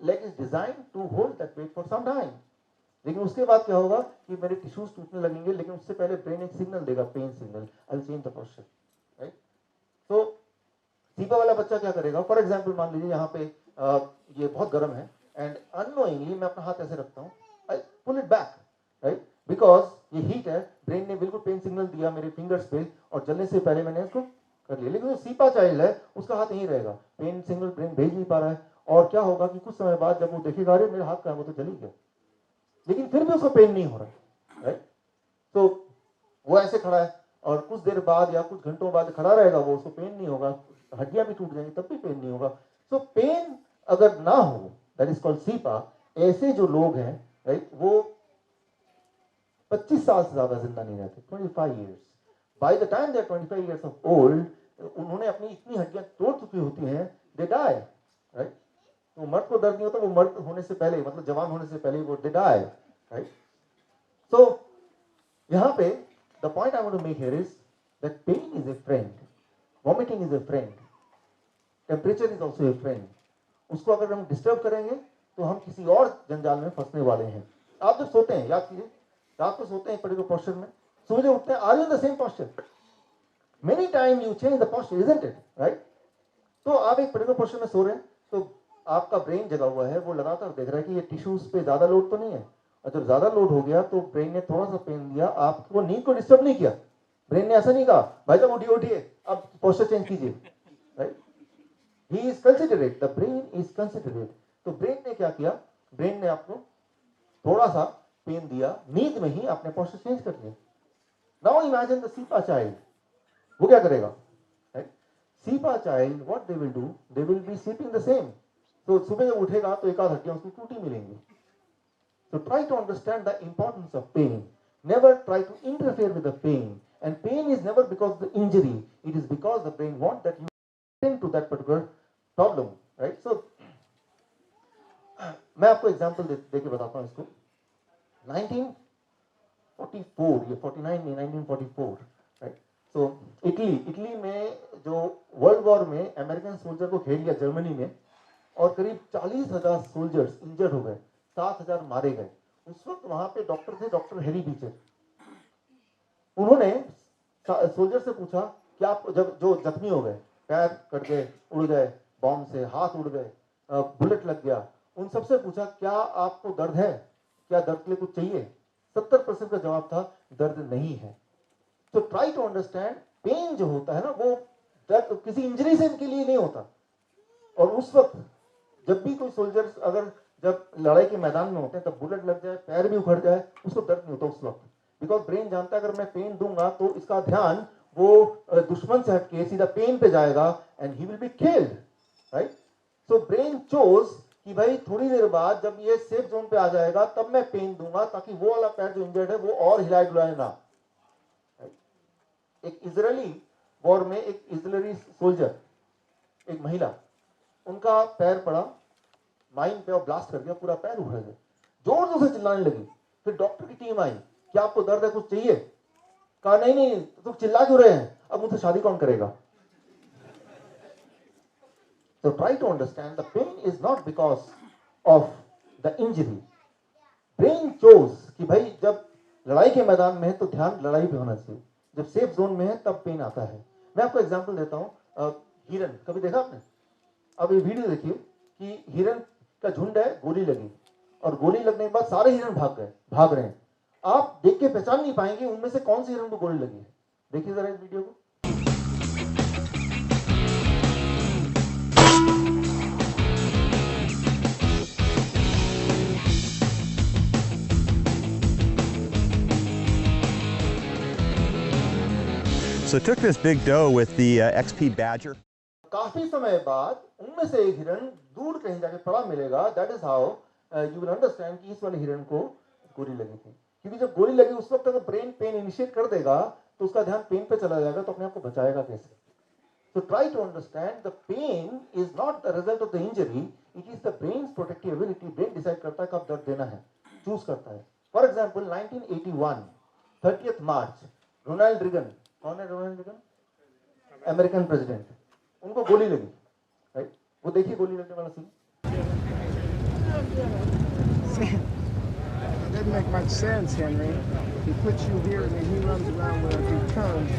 leg is design to hold that weight for some time. लेकिन उसके बाद क्या होगा कि मेरे टिश्यूज टूटने लगेंगे, लेकिन उससे पहले ब्रेन एक सिग्नल देगा, pen signal, I will change the posture, right? तो सीपा वाला बच्चा क्या करेगा, फॉर एग्जाम्पल मान लीजिए यहाँ पे ये बहुत गर्म है एंड अननोइंगली मैं अपना हाथ ऐसे रखता हूँ, I pull it back, right? Because ये हीट है, ब्रेन ने बिल्कुल पेन सिग्नल दिया मेरे फिंगर्स पे और जलने से पहले मैंने इसको कर लिया. लेकिन जो सीपा चाइल्ड है उसका हाथ यहीं रहेगा, पेन सिग्नल ब्रेन भेज नहीं पा रहा है. और क्या होगा कि कुछ समय बाद जब वो देखेगा, अरे मेरे हाथ का है, वो तो जल ही गया, लेकिन फिर भी उसको पेन नहीं हो रहा, राइट? तो वो ऐसे खड़ा है और कुछ देर बाद या कुछ घंटों बाद खड़ा रहेगा, वो उसको पेन नहीं होगा, हड्डियां भी टूट जाएंगी तब भी पेन नहीं होगा. सो पेन अगर ना हो, दैट इज कॉल्ड सीपा. ऐसे जो लोग हैं, राइट, वो 25 साल से ज्यादा जिंदा नहीं रहते, 25 years. By the time they are 25 years of old, उन्होंने अपनी इतनी हड्डियां तोड़ चुकी होती हैं, दे डाई, राइट? तो मर्द को दर्द नहीं होता, वो मर्द होने से पहले, मतलब जवान होने से पहले वो दे डाई, राइट? So यहाँ पे the point I want to make here is that pain is a friend, vomiting is a friend, temperature is also a friend. उसको अगर हम डिस्टर्ब करेंगे तो हम किसी और जंजाल में फंसने वाले हैं. आप जब सोते हैं, याद कीजिए, रात को सोते हैं एक पर्टिकुलर पोस्चर में, सुबह जब उठते हैं, are you in the same posture? Many time you change the posture, isn't it, right? तो आप एक पर्टिकुलर पोस्चर में सो रहे हैं, तो आपका ब्रेन जगा हुआ है, वो लगातार देख रहा है कि ये टिश्यूज पे ज्यादा लोड तो नहीं है, और जब ज्यादा लोड हो गया तो ब्रेन ने थोड़ा सा पेन दिया, आपको नींद को डिस्टर्ब नहीं किया. ब्रेन ने ऐसा नहीं कहा भाई साहब उठिए उठिए अब पोस्चर चेंज कीजिए, right? He is considerate, the brain is considerate. तो ब्रेन ने क्या किया? ब्रेन ने आपको थोड़ा सा पेन दिया, नींद में ही आपने पोस्चर चेंज कर दिया. Now imagine the cepa child, वो क्या करेगा? Right? Cepa child what they will do, they will be sleeping the same. तो सुबह जब उठेगा तो एक आध हड्डियां उसकी टूटी मिलेंगी. So try to understand the importance of pain. Never try to interfere with the pain. And pain is never because of the injury. It is because the brain wants that you attend to that particular problem. Right? So, मैं आपको example देके बताता हूँ इसको. 1944 या 49 में 1944, right? सो Italy में जो वर्ल्ड वॉर में अमेरिकन सोल्जर को घेर लिया जर्मनी में, और करीब 40,000 सोल्जर्स इंजर्ड हो गए, 7,000 मारे गए. उस वक्त वहां पे डॉक्टर थे, डॉक्टर हेरी बीचर. उन्होंने सोल्जर से पूछा कि आप जब जो जख्मी हो गए, पैर कट गए, उड़ गए बॉम्ब से, हाथ उड़ गए, बुलेट लग गया, उन सबसे पूछा क्या आपको दर्द है, क्या दर्द के लिए कुछ चाहिए? 70% का जवाब था दर्द नहीं है. तो ट्राई टू अंडरस्टैंड, पेन जो होता है ना, वो दर्द किसी इंजरी से इनके लिए नहीं होता. और उस वक्त जब भी कोई सोल्जर्स अगर जब लड़ाई के मैदान में होते हैं, तब बुलेट लग जाए, पैर भी उखड़ जाए, उसको दर्द नहीं होता उस वक्त, बिकॉज ब्रेन जानता है अगर मैं पेन दूंगा तो इसका ध्यान वो दुश्मन से हटके सीधा पेन पे जाएगा and he will be killed, right? So brain chose कि भाई थोड़ी देर बाद जब ये सेफ जोन पे आ जाएगा तब मैं पेन दूंगा, ताकि वो वाला पैर जो इंजर्ड है वो और हिलाए डुलाए ना. एक इजरायली वॉर में एक इजरायली सोल्जर, एक महिला, उनका पैर पड़ा माइन पे और ब्लास्ट कर दिया, पूरा पैर उखड़ गया, जोर जोर से चिल्लाने लगी. फिर डॉक्टर की टीम आई, क्या आपको दर्द है, कुछ चाहिए? कहा नहीं नहीं, तुम चिल्ला क्यों रहे हैं, अब मुझसे शादी कौन करेगा? So try to understand the pain is not because of the injury. Brain chose कि भाई जब लड़ाई के मैदान में है तो ध्यान लड़ाई पे होना चाहिए, जब सेफ जोन में है तब पेन आता है. मैं आपको एग्जांपल देता हूँ. हिरन कभी देखा आपने? अब ये वीडियो देखिए कि हिरन का झुंड है, गोली लगी, और गोली लगने के बाद सारे हिरन भाग रहे हैं. आप देख के पहचान नहीं पाएंगे उनमें से कौन सी हिरन को गोली लगी है. देखिए जरा इस वीडियो को. So it took this big doe with the XP Badger. काफी समय बाद उनमें से एक हिरन दूर कहीं जाके पड़ा मिलेगा. That is how you will understand कि इस वाले हिरन को गोली लगी थी. क्योंकि जब गोली लगी उस वक्त अगर ब्रेन पेन इनिशिएट कर देगा तो उसका ध्यान पेन पे चला जाएगा, तो अपने आप को बचाएगा कैसे? So try to understand the pain is not the result of the injury, it is the brain's protective ability. Brain decide करता है कब दर्द देना है, चूज करता है. For example, 1981, 30th March, Ronald Reagan, कौन है रोनाल्ड रीगन? American president. उनको गोली लगी, राइट? वो देखिए गोली लगने वाला scene. It doesn't make much sense, Henry. He puts you here and then he runs around where he turns.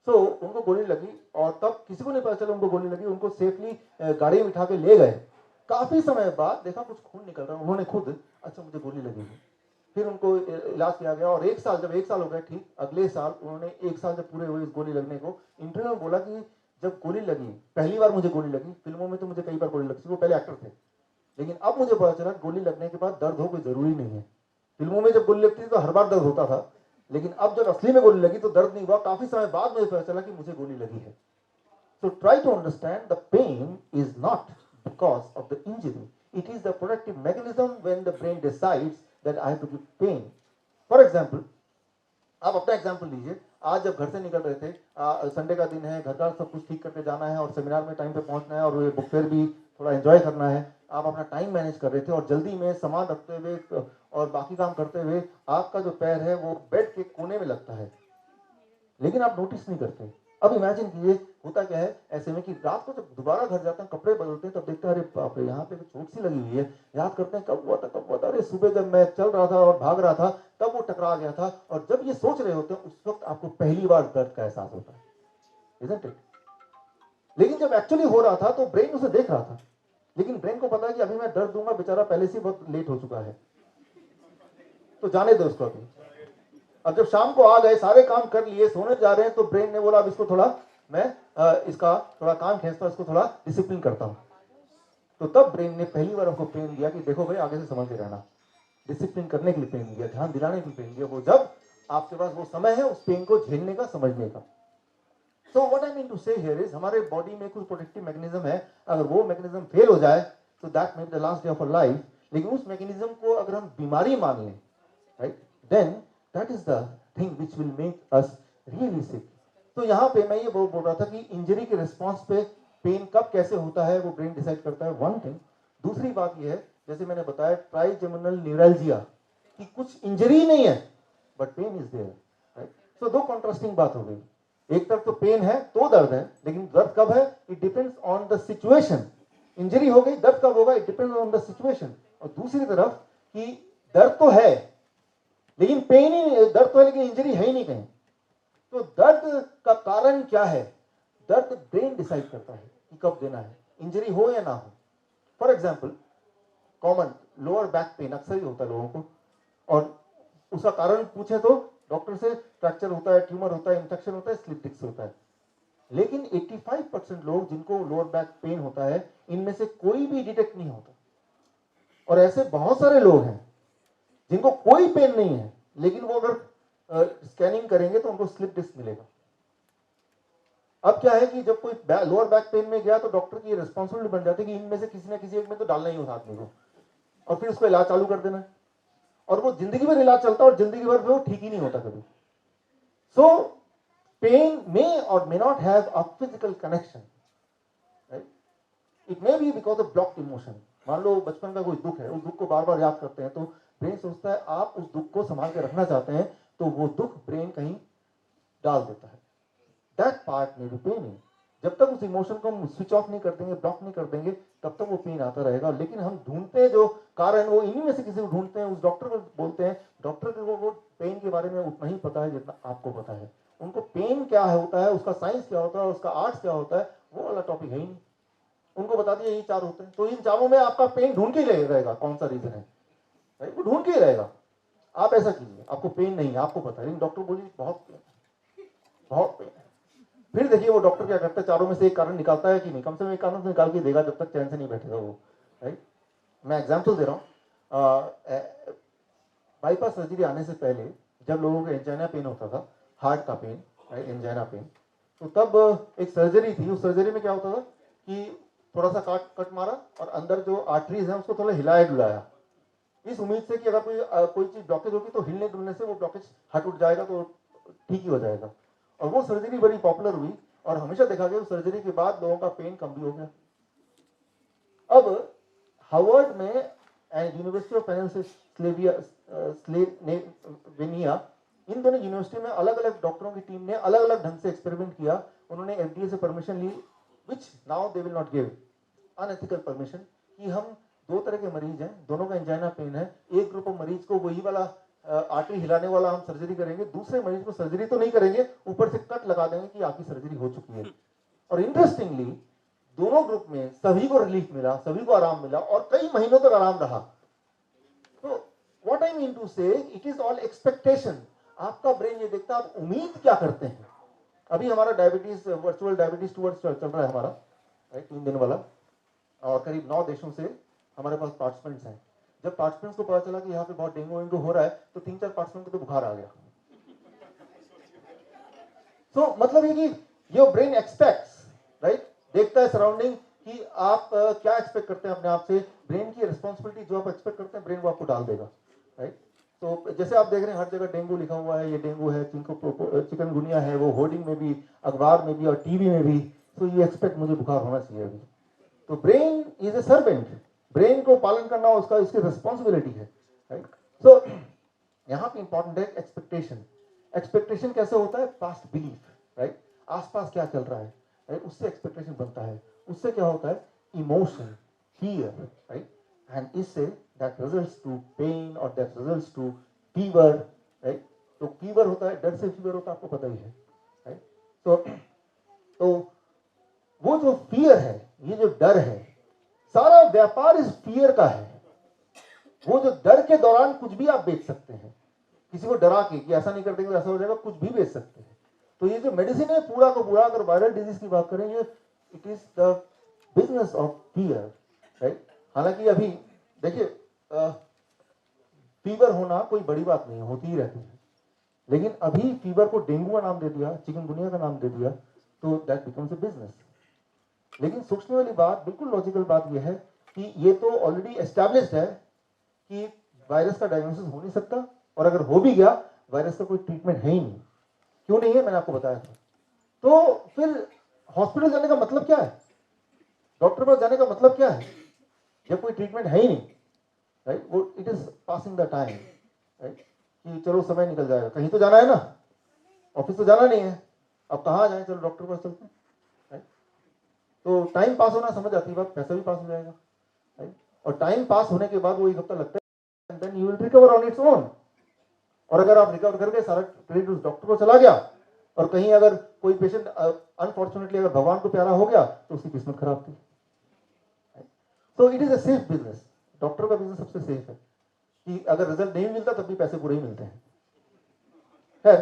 So उनको गोली लगी और तब किसी को नहीं पता चला उनको गोली लगी. उनको सेफली गाड़ी में बिठा के ले गए. काफी समय बाद देखा कुछ खून निकल रहा है. उन्होंने खुद अच्छा मुझे गोली लगी है. फिर उनको इलाज किया गया और जब एक साल हो गया ठीक, अगले साल उन्होंने एक साल जब पूरे हुए इस गोली लगने को, इंटरव्यू में बोला कि जब गोली लगी, पहली बार मुझे गोली लगी, फिल्मों में तो मुझे कई बार गोली लगती, वो पहले एक्टर थे, लेकिन अब मुझे पता चला गोली लगने के बाद दर्द हो कोई जरूरी नहीं है. फिल्मों में जब गोली लगती थी तो हर बार दर्द होता था, लेकिन अब जब असली में गोली लगी तो दर्द नहीं हुआ. काफी समय बाद मुझे पता चला कि मुझे गोली लगी है. So try to understand the pain is not because of the injury. It is the protective mechanism when the brain decides that I have to give pain. For example, आप अपना एग्जाम्पल लीजिए. आज जब घर से निकल रहे थे, संडे का दिन है, घर का सब कुछ ठीक करके जाना है और सेमिनार में टाइम पे पहुंचना है और ये बुक फेयर भी थोड़ा एंजॉय करना है, आप अपना टाइम मैनेज कर रहे थे और जल्दी में सामान रखते हुए और बाकी काम करते हुए आपका जो पैर है वो बेड के कोने में लगता है, लेकिन आप नोटिस नहीं करते। अब इमेजिन कीजिए होता क्या है ऐसे में कि रात को जब दोबारा घर जाते हैं, कपड़े बदलते हैं, तब देखते हैं अरे बाप रे यहाँ पे चोट सी लगी हुई है, याद करते हैं कब हुआ था, अरे सुबह जब मैं चल रहा था और भाग रहा था तब वो टकरा गया था। और जब ये सोच रहे होते हैं उस वक्त आपको पहली बार दर्द का एहसास होता है, isn't it? लेकिन जब एक्चुअली हो रहा था तो ब्रेन उसे देख रहा था, लेकिन ब्रेन को पता है कि अभी मैं दर्द दूंगा, बेचारा पहले से बहुत लेट हो चुका है, तो जाने दो उसको अभी। अब जब शाम को आ गए, सारे काम कर लिए, सोने जा रहे हैं, तो ब्रेन ने बोला अब इसको थोड़ा मैं इसका थोड़ा काम खींचता हूं, इसको थोड़ा डिसिप्लिन करता हूं। तो तब ब्रेन ने पहली बार हमको पेन दिया कि देखो भाई आगे से समझ के रहना, डिसिप्लिन करने के लिए पेन दिया, ध्यान दिलाने के लिए पेन दिया, वो जब आपके पास वो समय है उस पेन को झेलने का, समझने का। So what I mean to say here is हमारे बॉडी में कुछ प्रोटेक्टिव मैकेनिज्म है, अगर वो मैकेनिज्म फेल हो जाए तो that may be the last day of our life. लेकिन उस मैकेनिज्म को अगर हम बीमारी मान लें, right, then that is the thing which will make us really sick. तो यहाँ पे मैं ये बोल रहा था कि इंजरी के रिस्पॉन्स पे पेन कब कैसे होता है वो ब्रेन डिसाइड करता है, वन थिंग। दूसरी बात ये है, जैसे मैंने बताया ट्राइजेमिनल न्यूरल्जिया कि कुछ इंजरी नहीं है but pain is there, right. So दो कॉन्ट्रास्टिंग बात हो गई, एक तरफ तो पेन है तो दर्द है, लेकिन दर्द कब है, it depends on the situation. Injury हो गई, दर्द कब होगा, it depends on the situation. और दूसरी तरफ कि दर्द तो है लेकिन पेन ही, दर्द तो है लेकिन इंजरी है ही नहीं कहीं। तो दर्द का कारण क्या है, दर्द ब्रेन डिसाइड करता है कि कब देना है, इंजरी हो या ना हो। For example common lower back pain अक्सर ही होता है लोगों को, और उसका कारण पूछे तो डॉक्टर से फ्रैक्चर होता है, ट्यूमर होता है, इंफेक्शन होता है, स्लिप डिस्क होता है। लेकिन 85% लोग जिनको लोअर बैक पेन होता है, इनमें से कोई भी डिटेक्ट नहीं होता। और ऐसे बहुत सारे लोग हैं जिनको कोई पेन नहीं है, लेकिन वो अगर स्कैनिंग करेंगे तो उनको स्लिप डिस्क मिलेगा। अब क्या है कि जब कोई लोअर बैक पेन में गया तो डॉक्टर की रिस्पॉन्सिबिलिटी बन जाती है कि इनमें से किसी ना किसी एक में तो डालना ही उस आदमी को, और फिर उसको इलाज चालू कर देना है। और वो जिंदगी भर इलाज चलता है और जिंदगी भर वो ठीक ही नहीं होता कभी। सो पेन मे और may not have a physical connection, right. It may be because of blocked emotion. मान लो बचपन का कोई दुख है, उस दुख को बार बार याद करते हैं तो ब्रेन सोचता है आप उस दुख को संभाल के रखना चाहते हैं, तो वो दुख ब्रेन कहीं डाल देता है। दैट पार्ट में भी पेन है। जब तक उस इमोशन को हम स्विच ऑफ नहीं कर देंगे, ब्लॉक नहीं कर देंगे, तब तक वो पेन आता रहेगा। लेकिन हम ढूंढते हैं जो कारण, वो इन्हीं में से किसी को ढूंढते हैं, उस डॉक्टर को बोलते हैं, डॉक्टर को वो पेन के बारे में उतना ही पता है जितना आपको पता है। उनको पेन क्या होता है, उसका साइंस क्या होता है, उसका आर्ट्स क्या होता है, वो वाला टॉपिक है ही नहीं। उनको बता दिया यही चार होते हैं, तो इन चारों में आपका पेन ढूंढ के ही रहेगा कौन सा रीजन है, राइट, वो ढूंढ के ही रहेगा। आप ऐसा कीजिए, आपको पेन नहीं है, आपको पता है, लेकिन डॉक्टर बोलिए बहुत पेन है, बहुत पेन है। फिर देखिए वो डॉक्टर क्या करता है, चारों में से एक कारण निकालता है कि नहीं, कम से कम एक कारण तो निकाल के देगा, जब तक चैन से नहीं बैठेगा वो, राइट। मैं एग्जांपल दे रहा हूँ, बाईपास सर्जरी आने से पहले जब लोगों को एंजाइना पेन होता था, हार्ट का पेन, राइट, एंजाइना पेन, तो तब एक सर्जरी थी। उस सर्जरी में क्या होता था कि थोड़ा सा कट मारा और अंदर जो आर्टरीज है उसको थोड़ा हिलाया डुलाया, इस उम्मीद से कि अगर कोई चीज ब्लॉकेज होगी तो हिलने डुलने से वो ब्लॉकेज हट उठ जाएगा, तो ठीक ही हो जाएगा। और वो सर्जरी बड़ी पॉपुलर हुई और हमेशा देखा गया उस सर्जरी के बाद लोगों का पेन कम भी हो गया। अब हार्वर्ड में एंड यूनिवर्सिटी ऑफ पेनिसिल्वेनिया, इन दोनों यूनिवर्सिटी में अलग अलग डॉक्टरों की टीम ने अलग अलग ढंग से एक्सपेरिमेंट किया। उन्होंने एफडीए से परमिशन ली, which now they will not give, unethical permission, कि हम दो तरह के मरीज हैं, दोनों का एंजाइना पेन है, एक ग्रुप ऑफ मरीज को वही वाला आर्टरी हिलाने वाला हम सर्जरी करेंगे, दूसरे मरीज को सर्जरी तो नहीं करेंगे, ऊपर से कट लगा देंगे कि आपकी सर्जरी हो चुकी है। और इंटरेस्टिंगली दोनों ग्रुप में सभी को रिलीफ मिला, सभी को आराम मिला और कई महीनों तक आराम रहा। तो व्हाट आई मीन टू से, इट इज ऑल एक्सपेक्टेशन। आपका ब्रेन ये देखता है आप उम्मीद क्या करते हैं। अभी हमारा डायबिटीज, वर्चुअल डायबिटीज टूवर्ड्स चल रहा है हमारा, राइट, 3 दिन वाला, और करीब 9 देशों से हमारे पास पार्टिसिपेंट्स हैं। जब पार्टिसिपेंट्स को पता चला कि यहाँ पे बहुत डेंगू हो रहा है, तो 3-4 पार्टिसिपेंट को तो बुखार आ गया। तो मतलब ये कि योर ब्रेन एक्सपेक्ट्स, राइट, देखता है सराउंडिंग कि आप क्या एक्सपेक्ट करते हैं अपने आप से। ब्रेन की रिस्पॉन्सिबिलिटी जो आप एक्सपेक्ट करते हैं, ब्रेन वो आपको डाल देगा, राइट। तो जैसे आप देख रहे हैं हर जगह डेंगू लिखा हुआ है, ये डेंगू है, चिकनगुनिया है, वो होर्डिंग में भी, अखबार में भी और टीवी में भी, तो ये एक्सपेक्ट मुझे बुखार होना चाहिए अभी। तो brain is a servant, brain को पालन करना उसका इसकी रिस्पॉन्सिबिलिटी है, राइट। सो यहाँ पे इंपॉर्टेंट है एक्सपेक्टेशन। एक्सपेक्टेशन कैसे होता है? Past belief, right. आसपास क्या चल रहा है, राइट, उससे एक्सपेक्टेशन बनता है। उससे क्या होता है? Emotion, fear, right? And इससे that results to pain or that results to fever, right? तो fever होता है, डर से fever होता है, आपको पता ही है, right? तो वो जो fear है, ये जो डर है, सारा व्यापार इस fear का है। वो जो डर के दौरान कुछ भी आप बेच सकते हैं, किसी को डरा के कि ऐसा नहीं कर देंगे ऐसा हो जाएगा, कुछ भी बेच सकते हैं। तो ये जो मेडिसिन है पूरा का पूरा, अगर वायरल डिजीज की बात करें, ये it is the business of fear, right. हालांकि अभी देखिए फीवर होना कोई बड़ी बात नहीं है, होती ही रहती है, लेकिन अभी फीवर को डेंगू का नाम दे दिया, चिकनगुनिया का नाम दे दिया, तो दैट बिकम्स अ बिजनेस। लेकिन सोचने वाली बात, बिल्कुल लॉजिकल बात यह है कि ये तो ऑलरेडी एस्टैब्लिश्ड है कि वायरस का डायग्नोसिस हो नहीं सकता, और अगर हो भी गया वायरस का कोई ट्रीटमेंट है ही नहीं। क्यों नहीं है, मैंने आपको बताया था। तो फिर हॉस्पिटल जाने का मतलब क्या है, डॉक्टर पास जाने का मतलब क्या है, जब कोई ट्रीटमेंट है ही नहीं, राइट। वो it is passing the time, right, कि चलो समय निकल जाएगा, कहीं तो जाना है ना, ऑफिस तो जाना नहीं है, अब कहाँ जाए, चलो डॉक्टर पास चलते हैं, राइट। तो टाइम पास होना समझ आती है बात, पैसा भी पास हो जाएगा, राइट। और टाइम पास होने के बाद वो एक हफ्ता लगता है, and then you will recover on its own. और अगर आप रिकवर कर गए, सारा क्रेडिट उस डॉक्टर को चला गया, और कहीं अगर कोई पेशेंट अनफॉर्चुनेटली अगर भगवान को प्यारा हो गया तो उसकी किस्मत खराब थी। तो it is a safe business, doctor का बिजनेस सबसे सेफ है कि अगर रिजल्ट नहीं मिलता तब भी पैसे पूरे ही मिलते हैं। खैर,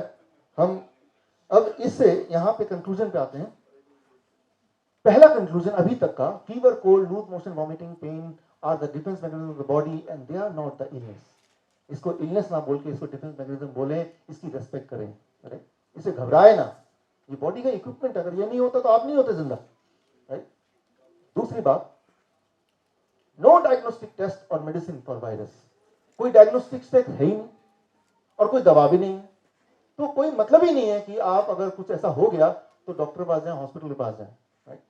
हम अब इससे यहां पे कंक्लूजन पे आते हैं। पहला कंक्लूजन अभी तक का, fever, cold, loose motion, vomiting, pain are the defence mechanism of the body and they are not the illness. इसको इलनेस ना बोल के इसको डिफेंस मैकेनिज्म बोले, इसकी रेस्पेक्ट करें, राइट। इसे घबराए ना, ये बॉडी का इक्विपमेंट, अगर ये नहीं होता तो आप नहीं होते जिंदा, राइट। दूसरी बात, नो डायग्नोस्टिक टेस्ट और मेडिसिन फॉर वायरस। कोई डायग्नोस्टिक टेस्ट है ही नहीं और कोई दवा भी नहीं है, तो कोई मतलब ही नहीं है कि आप अगर कुछ ऐसा हो गया तो डॉक्टर के पास जाए, हॉस्पिटल के पास जाए, राइट।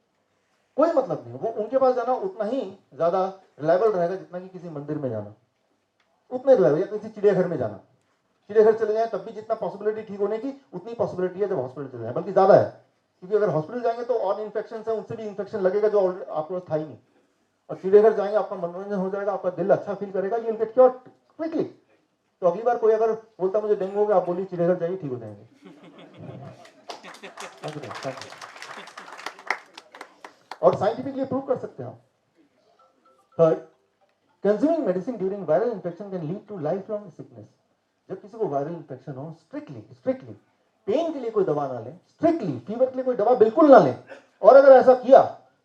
कोई मतलब नहीं। वो उनके पास जाना उतना ही ज्यादा रिलायबल रहेगा जितना कि किसी मंदिर में जाना, उतना ही रिलायबल, या किसी चिड़ियाघर में जाना। चिड़ियाघर चले जाए तब भी जितना पॉसिबिलिटी ठीक होने की उतनी पॉसिबिलिटी है जब हॉस्पिटल चले जाए, बल्कि ज्यादा है, क्योंकि अगर हॉस्पिटल जाएंगे तो और इन्फेक्शन है, उनसे भी इन्फेक्शन लगेगा जो आपके पास था ही नहीं। और चिड़ियाघर जाएंगे, आपका मनोरंजन हो जाएगा, आपका दिल अच्छा फील करेगा, you will get cure quickly. तो अगली बार कोई अगर बोलता मुझे डेंगू हो गया, आप बोलिए चिड़ियाघर जाइए, ठीक हो जाएंगे। और साइंटिफिकली प्रूव कर सकते हैं आप। Third, consuming medicine during viral infection can lead to life long sickness. जब किसी को वायरल इंफेक्शन हो, स्ट्रिक्टली पेन के लिए कोई दवा ना लें, स्ट्रिक्टली फीवर के लिए कोई दवा बिल्कुल ना लें। और अगर ऐसा किया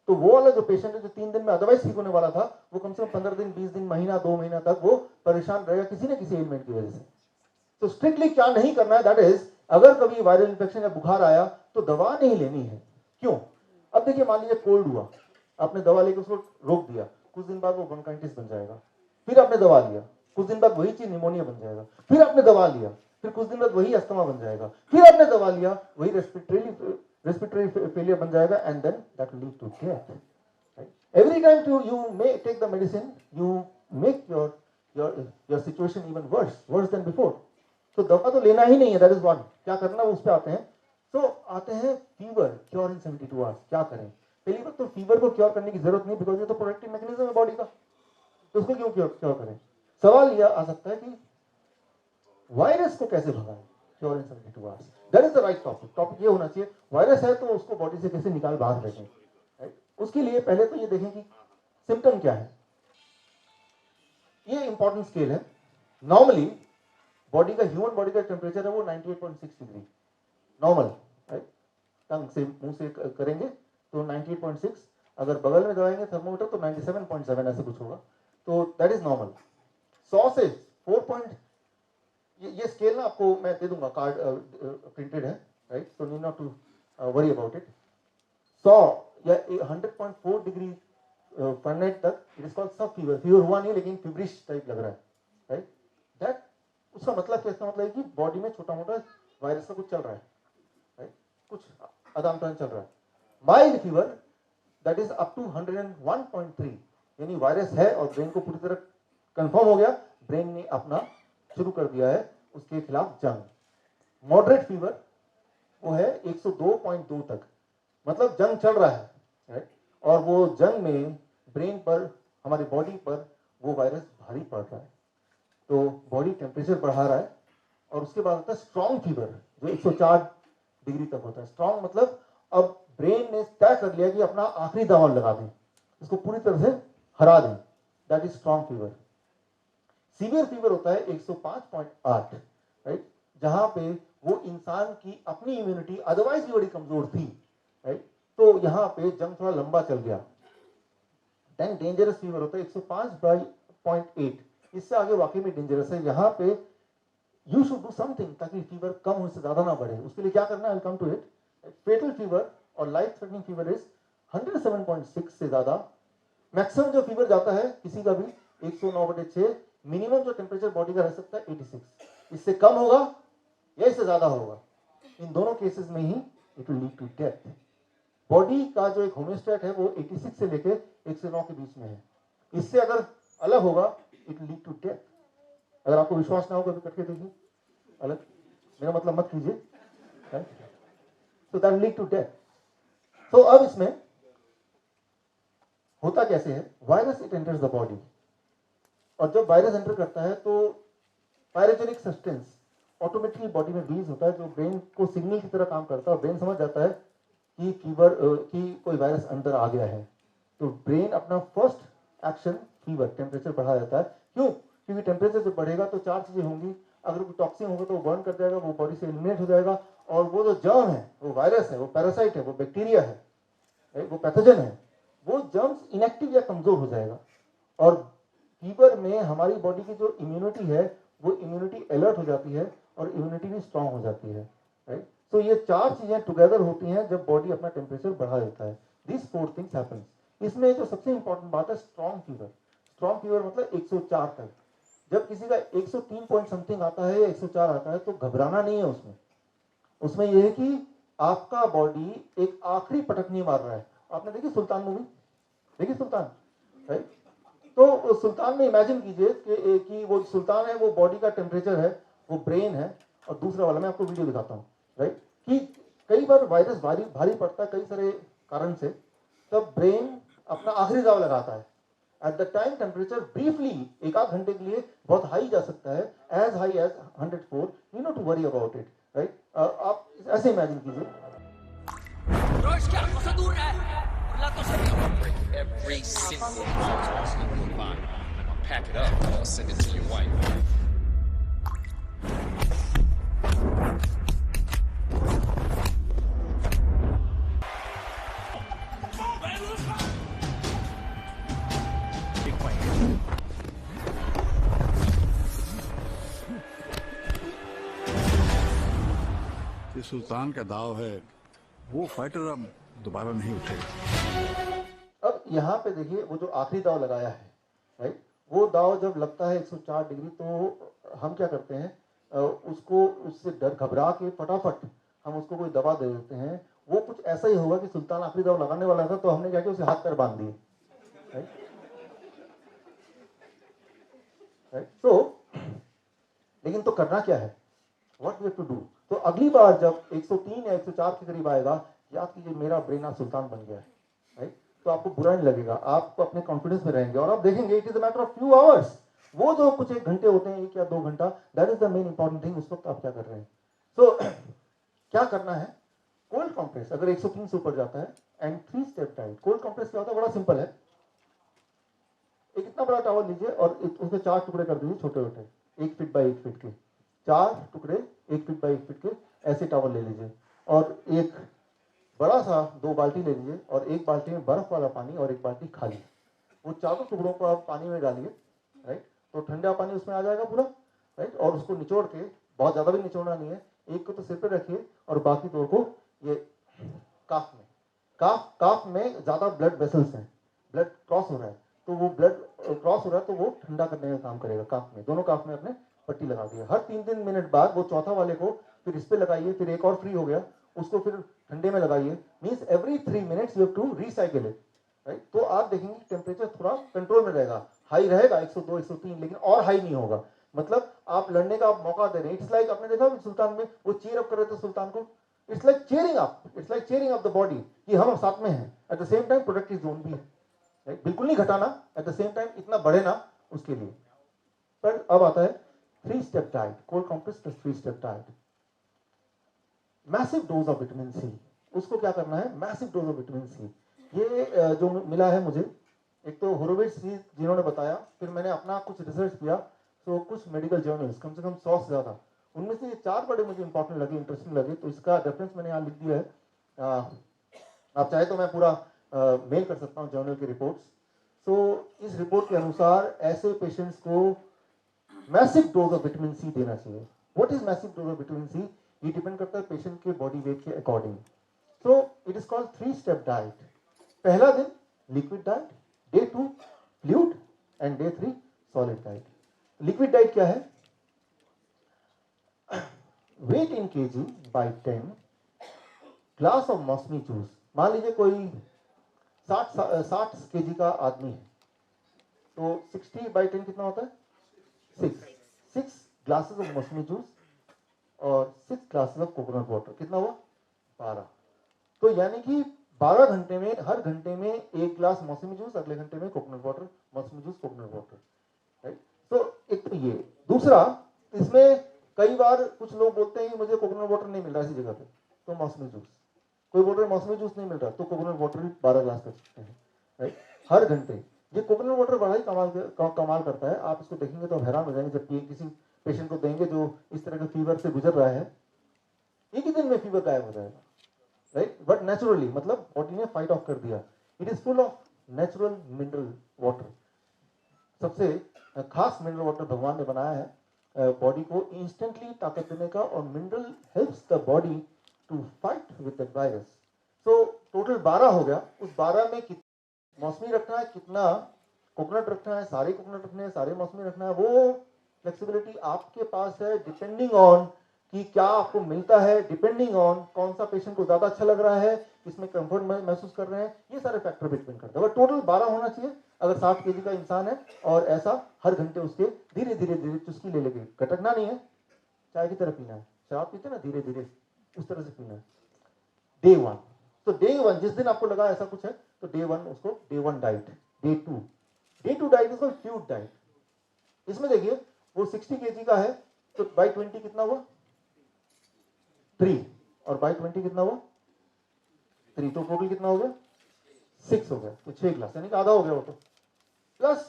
तो वो वाला जो पेशेंट है जो 3 दिन में अदरवाइज ठीक होने वाला था, वो कम से कम 15 दिन, 20 दिन, महीना, 2 महीना तक वो परेशान रहेगा किसी न किसी एलिमेंट की वजह से। तो स्ट्रिक्टली क्या नहीं करना है, दैट इज, अगर कभी वायरल इंफेक्शन या बुखार आया तो दवा नहीं लेनी है। क्यों? अब देखिए, मान लीजिए कोल्ड हुआ, आपने दवा लेकर उसको रोक दिया, कुछ दिन बाद वो ब्रोंकाइटिस बन जाएगा, फिर आपने दवा लिया, कुछ दिन बाद वही चीज निमोनिया बन जाएगा, फिर आपने दवा लिया, फिर कुछ दिन बाद वही अस्थमा बन जाएगा, फिर आपने दवा लिया, वही रेस्पिरेटरी फेलियर बन जाएगा, and then that will lead to death. Every time you may take the medicine, you make your situation even worse than before. तो दवा तो लेना ही नहीं है, that is one. क्या करना है उस पे आते हैं। तो आते हैं फीवर क्योर इन 72 आवर्स। क्या करें? पहली बात तो फीवर को क्योर करने की जरूरत नहीं, बिकॉज ये तो प्रोटेक्टिव मैकेनिज्म है बॉडी का, तो उसको क्यों क्योर करें। सवाल यह आ सकता है कि वायरस को कैसे भगाएं cure in 72 hours. That is the right topic ये होना चाहिए, वायरस है तो उसको बॉडी से कैसे निकाल बाहर फेंकें। उसके लिए पहले तो ये देखें कि सिम्टम क्या है। ये इंपॉर्टेंट स्केल है। नॉर्मली बॉडी का, ह्यूमन बॉडी का टेम्परेचर है वो 98.6 डिग्री नॉर्मल, राइट। टंग से, मुंह से करेंगे तो 98.6, अगर बगल में दबाएंगे थर्मोमीटर तो 97.7 ऐसे कुछ होगा, तो दैट इज नॉर्मल। 100 से 4 ये स्केल ना आपको मैं दे दूंगा, कार्ड प्रिंटेड है, right, so need not to worry about it. 100 या 100.4 डिग्री फ़ारेनहाइट तक it is called sub fever. Fever हुआ नहीं लेकिन फीवरिश टाइप लग रहा है, राइट। दैट उसका मतलब क्या, इसका मतलब है कि बॉडी में छोटा मोटा वायरस का कुछ चल रहा है, राइट, कुछ आदान प्रदान चल रहा है। Mild fever that is up to 101.3, यानी वायरस है और ब्रेन को पूरी तरह कंफर्म हो गया, ब्रेन ने अपना शुरू कर दिया है उसके खिलाफ जंग। मॉडरेट फीवर वो है 102.2 तक, मतलब जंग चल रहा है, राइट, और वो जंग में ब्रेन पर, हमारी बॉडी पर वो वायरस भारी पड़ रहा है, तो बॉडी टेम्परेचर बढ़ा रहा है। और उसके बाद होता है स्ट्रॉन्ग फीवर, जो 104 डिग्री तक होता है। स्ट्रॉन्ग मतलब अब ब्रेन ने तय कर लिया कि अपना आखिरी दांव लगा दें, इसको पूरी तरह से हरा दें, that is strong fever. Severe fever होता है 105.8, राइट, जहां पे वो इंसान की अपनी इम्यूनिटी अदरवाइज भी बड़ी कमजोर थी, राइट, तो यहां पे जंग थोड़ा लंबा चल गया। देन डेंजरस फीवर होता है 105.8, इससे आगे वाकई में डेंजरस है। यहां पे यू शुड डू समथिंग ताकि फीवर कम हो, से ज्यादा ना बढ़े। उसके लिए क्या करना है, I will come to it. Fatal fever और लाइफ थ्रेटनिंग फीवर इज 107.6 से ज्यादा। मैक्सिमम जो फीवर जाता है किसी का भी 109/6, मिनिमम जो टेम्परेचर बॉडी का रह सकता है 86, इससे कम होगा या इससे ज्यादा होगा, इन दोनों केसेस में ही it will lead to death. Body का जो एक होम्योस्टेट है वो 86 से लेकर 109 के बीच में है, इससे अगर अलग होगा it will lead to death. अगर आपको विश्वास ना हो कभी करके देखिए, अलग, मेरा मतलब मत कीजिए, तो that will lead to death. तो अब इसमें होता कैसे है, virus it enters the body, और जब वायरस एंटर करता है तो पायरोजेनिक सब्सटेंस ऑटोमेटिकली बॉडी में रिलीज होता है, जो ब्रेन को सिग्नल की तरह काम करता है, और ब्रेन समझ जाता है कि फीवर, कि कोई वायरस अंदर आ गया है, तो ब्रेन अपना फर्स्ट एक्शन फीवर, टेम्परेचर बढ़ा देता है। क्यों? क्योंकि टेम्परेचर जब बढ़ेगा तो चार चीजें होंगी, अगर कोई टॉक्सिन होगा तो वो बर्न कर जाएगा, वो बॉडी से एलिमिनेट हो जाएगा, और वो जो जर्म है, वो वायरस है, वो पैरासाइट है, वो बैक्टीरिया है, वो पैथोजन है, वो जर्म्स इनएक्टिव या कमजोर हो जाएगा। और फीवर में हमारी बॉडी की जो इम्यूनिटी है वो इम्यूनिटी अलर्ट हो जाती है और इम्यूनिटी भी स्ट्रांग हो जाती है, राइट। तो ये चार चीजें टुगेदर होती हैं जब बॉडी अपना टेम्परेचर बढ़ा देता है। This four things happens. इसमें जो सबसे इंपॉर्टेंट बात है स्ट्रॉन्ग फीवर। स्ट्रॉन्ग फीवर मतलब 104 तक। जब किसी का 103 पॉइंट समथिंग आता है या 104 आता है तो घबराना नहीं है उसमें। उसमें यह है कि आपका बॉडी एक आखिरी पटकनी मार रहा है। आपने देखी सुल्तान मूवी? देखी सुल्तान, राइट? तो सुल्तान में इमेजिन कीजिए कि वो सुल्तान है, वो बॉडी का टेम्परेचर है, वो ब्रेन है, और दूसरा वाला मैं आपको वीडियो दिखाता हूँ, राइट, कि कई बार वायरस भारी पड़ता है कई सारे कारण से, तब ब्रेन अपना आखिरी दाव लगाता है। At the time temperature briefly एक आध घंटे के लिए बहुत हाई जा सकता है, as high as 104, you no to worry about it, right. आप ऐसे इमेजिन कीजिए। Every single part of your body. I'll pack it up and I'll send it to your wife. ये सुल्तान का दाव है, वो फाइटर अब दोबारा नहीं उठेगा। अब यहाँ पे देखिए वो जो आखिरी दाव लगाया है, राइट, वो दाव जब लगता है 104 डिग्री तो हम क्या करते हैं, उसको उससे डर घबरा के फटाफट हम उसको कोई दवा दे देते हैं। वो कुछ ऐसा ही होगा कि सुल्तान आखिरी दाव लगाने वाला था तो हमने क्या किया, उसे हाथ पैर बांध दिए, राइट, राइट। तो लेकिन तो करना क्या है, what we have to do. तो अगली बार जब 103 या 104 के करीब आएगा, याद कीजिए मेरा ब्रेन आज सुल्तान बन गया है, राइट, तो आपको बुरा नहीं लगेगा, आप अपने कॉन्फिडेंस में रहेंगे और आप देखेंगे it is a matter of few hours. वो जो कुछ एक घंटे होते हैं, 1 या 2 घंटा, that is the main important thing. उस वक्त आप क्या कर रहे हैं। तो क्या करना है, कोल्ड कॉम्प्रेस अगर 103 से ऊपर जाता है, and 3 step diet. Cold compress क्या होता है, बड़ा सिंपल है। एक इतना बड़ा टॉवल लीजिए और उसके 4 टुकड़े कर दीजिए, छोटे छोटे, 1 फीट बाई 1 फीट के 4 टुकड़े, 1 फीट बाई 1 फीट के ऐसे टॉवल ले लीजिए, और एक बड़ा सा 2 बाल्टी ले लीजिए, और एक बाल्टी में बर्फ वाला पानी और एक बाल्टी खाली। वो चारों टुकड़ों को आप पानी में डालिए, राइट, तो ठंडा पानी उसमें आ जाएगा पूरा, राइट, और उसको निचोड़ के, बहुत ज्यादा भी निचोड़ना नहीं है, एक को तो सिर पे रखिए और बाकी 2 को ये काफ में। काफ में ज्यादा ब्लड वेसल्स हैं, ब्लड क्रॉस हो रहा है, तो वो ब्लड क्रॉस हो रहा है तो वो ठंडा करने का काम करेगा काफ में, दोनों काफ में अपने पट्टी लगा दी है। हर 3-3 मिनट बाद वो चौथा वाले को फिर इस पे लगाइए, फिर एक और फ्री हो गया, उसको फिर ठंडे में लगाइए। Means every 3 minutes you have to recycle it, right. तो आप देखेंगे टेम्परेचर थोड़ा कंट्रोल में रहेगा, हाई रहेगा 102 103, लेकिन और हाई नहीं होगा। मतलब आप लड़ने का मौका दे रहे हैं। इट्स लाइक आपने देखा सुल्तान में वो चीयर अप कर रहे थे सुल्तान को, it's like cheering up, it's like cheering up the body कि हम साथ में हैं। At the same time protective zone भी है, राइट, बिल्कुल नहीं घटाना, एट द सेम टाइम इतना बढ़े ना उसके लिए। पर अब आता है 3 step diet, cold compress plus 3 step diet. Massive dose of vitamin C, उसको क्या करना है, massive dose of vitamin C. ये जो मिला है मुझे, एक तो होरोविट्ज जिन्होंने बताया, फिर मैंने अपना कुछ रिसर्च किया, तो कुछ मेडिकल जर्नल्स कम से कम 100 से ज़्यादा, उनमें से ये 4 बड़े मुझे इंपॉर्टेंट लगे, इंटरेस्टिंग लगे, तो इसका रेफरेंस मैंने यहाँ लिख दिया है। आप चाहे तो मैं पूरा मेल कर सकता हूँ जर्नल की रिपोर्ट्स। तो इस रिपोर्ट के अनुसार ऐसे पेशेंट्स को massive dose of vitamin C देना चाहिए। What is massive dose of vitamin C? ये डिपेंड करता है पेशेंट के बॉडी वेट के according. So it is called 3 step diet. पहला दिन liquid diet, day 2 fluid and day 3 solid diet. Liquid diet क्या है? Weight in KG by 10, glass of मौसमी जूस। मान लीजिए कोई 60 केजी का आदमी है, तो 60 बाई 10 कितना होता है? 6 ग्लासेस ऑफ मौसमी जूस और 6 ग्लासेस ऑफ कोकोनट वाटर, कितना हुआ? 12। तो यानी कि 12 घंटे में, हर घंटे में 1 ग्लास मौसमी जूस, अगले घंटे में कोकोनट वाटर, मौसमी जूस कोकोनट वाटर, राइट। तो एक तो ये। दूसरा, इसमें कई बार कुछ लोग बोलते हैं कि मुझे कोकोनट वाटर नहीं मिल रहा इसी जगह पे, तो मौसमी जूस। कोई बोल रहा है मौसमी जूस नहीं मिल रहा, तो कोकोनट वाटर भी 12 ग्लास कर सकते हैं, राइट, हर घंटे। ये कोकोनट वाटर बड़ा ही कमाल करता है। आप इसको देखेंगे तो हैरान हो जाएंगे, जब किसी पेशेंट को देंगे जो इस तरह के फीवर से गुजर रहा है, एक ही दिन में फीवर गायब हो जाएगा, राइट, बट नेचुरली, मतलब बॉडी ने फाइट ऑफ कर दिया। It is full of natural mineral water. सबसे खास मिनरल वाटर भगवान ने बनाया है बॉडी को इंस्टेंटली ताकत देने का, और mineral helps the body to fight with that virus. So total 12 हो गया। उस 12 में मौसमी रखना है, कितना कोकोनट रखना है, सारे कोकोनट रखने हैं, सारे मौसमी रखना है, वो फ्लेक्सिबिलिटी आपके पास है, डिपेंडिंग ऑन कि क्या आपको मिलता है, डिपेंडिंग ऑन कौन सा पेशेंट को ज्यादा अच्छा लग रहा है, किसमें कंफर्ट महसूस कर रहे हैं, ये सारे फैक्टर पे डिपेंड करता है। बट टोटल 12 होना चाहिए अगर 60 केजी का इंसान है, और ऐसा हर घंटे उसके धीरे धीरे धीरे चुस्की ले लेके, कटकना नहीं है, चाय की तरह पीना है, शराब पीते ना धीरे धीरे, उस तरह से पीना है। डे 1, तो डे 1 जिस दिन आपको लगा ऐसा कुछ है, तो डे 1 उसको डे 1 डाइट। डे 2 डाइट इसको फ्लूइड डाइट। इसमें देखिए वो 60 केजी का है, तो बाई 20 कितना हुआ? 3, और बाई 20 कितना हुआ? 3, तो टोटल कितना हो गया? 6 हो गया, तो 6 ग्लास, यानी कि आधा हो गया वो तो। Plus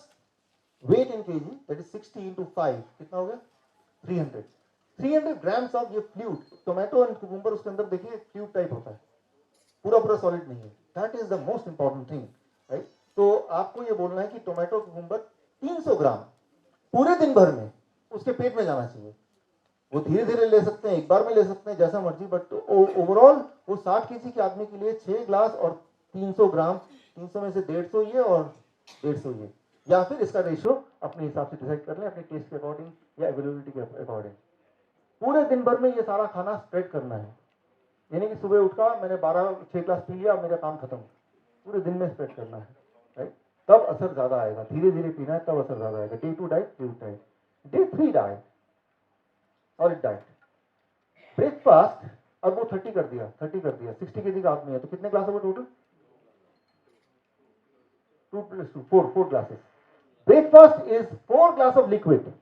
weight in KG, that is 60 into 5, कितना हो गया? 300 ग्राम्स ऑफ ये फ्लूइड। टोमेटो एंड कुकुम्बर उसके अंदर देखिए फ्लूइड टाइप होता है, पूरा सॉलिड नहीं है। That is the most important thing, right. तो आपको ये बोलना है कि टोमेटो कुकुम्बर 300 ग्राम पूरे दिन भर में उसके पेट में जाना चाहिए। वो धीरे धीरे ले सकते हैं, एक बार में ले सकते हैं, जैसा मर्जी, बट ओवरऑल वो 60 केजी के आदमी के लिए 6 ग्लास और 300 ग्राम, 300 में से 150 ये और 150 ये, या फिर इसका रेशियो अपने हिसाब से डिसाइड कर लें, अपने टेस्ट के अकॉर्डिंग या अवेलेबिलिटी के अकॉर्डिंग। पूरे दिन भर में ये सारा खाना स्प्रेड करना है, यानी कि सुबह उठा मैंने 6 ग्लास पी लिया, मेरा काम खत्म, पूरे दिन में स्प्रेड करना है, राइट। तब असर ज्यादा आएगा, धीरे धीरे पीना है, तब असर ज्यादा आएगा। Day 2 diet, fluid diet. Day 3 diet, solid diet. Breakfast अब वो 30 कर दिया, 60 केजी का आदमी है, तो कितने ग्लास होगा total? 2 + 2 4 glasses. Breakfast is 4 glass of liquid.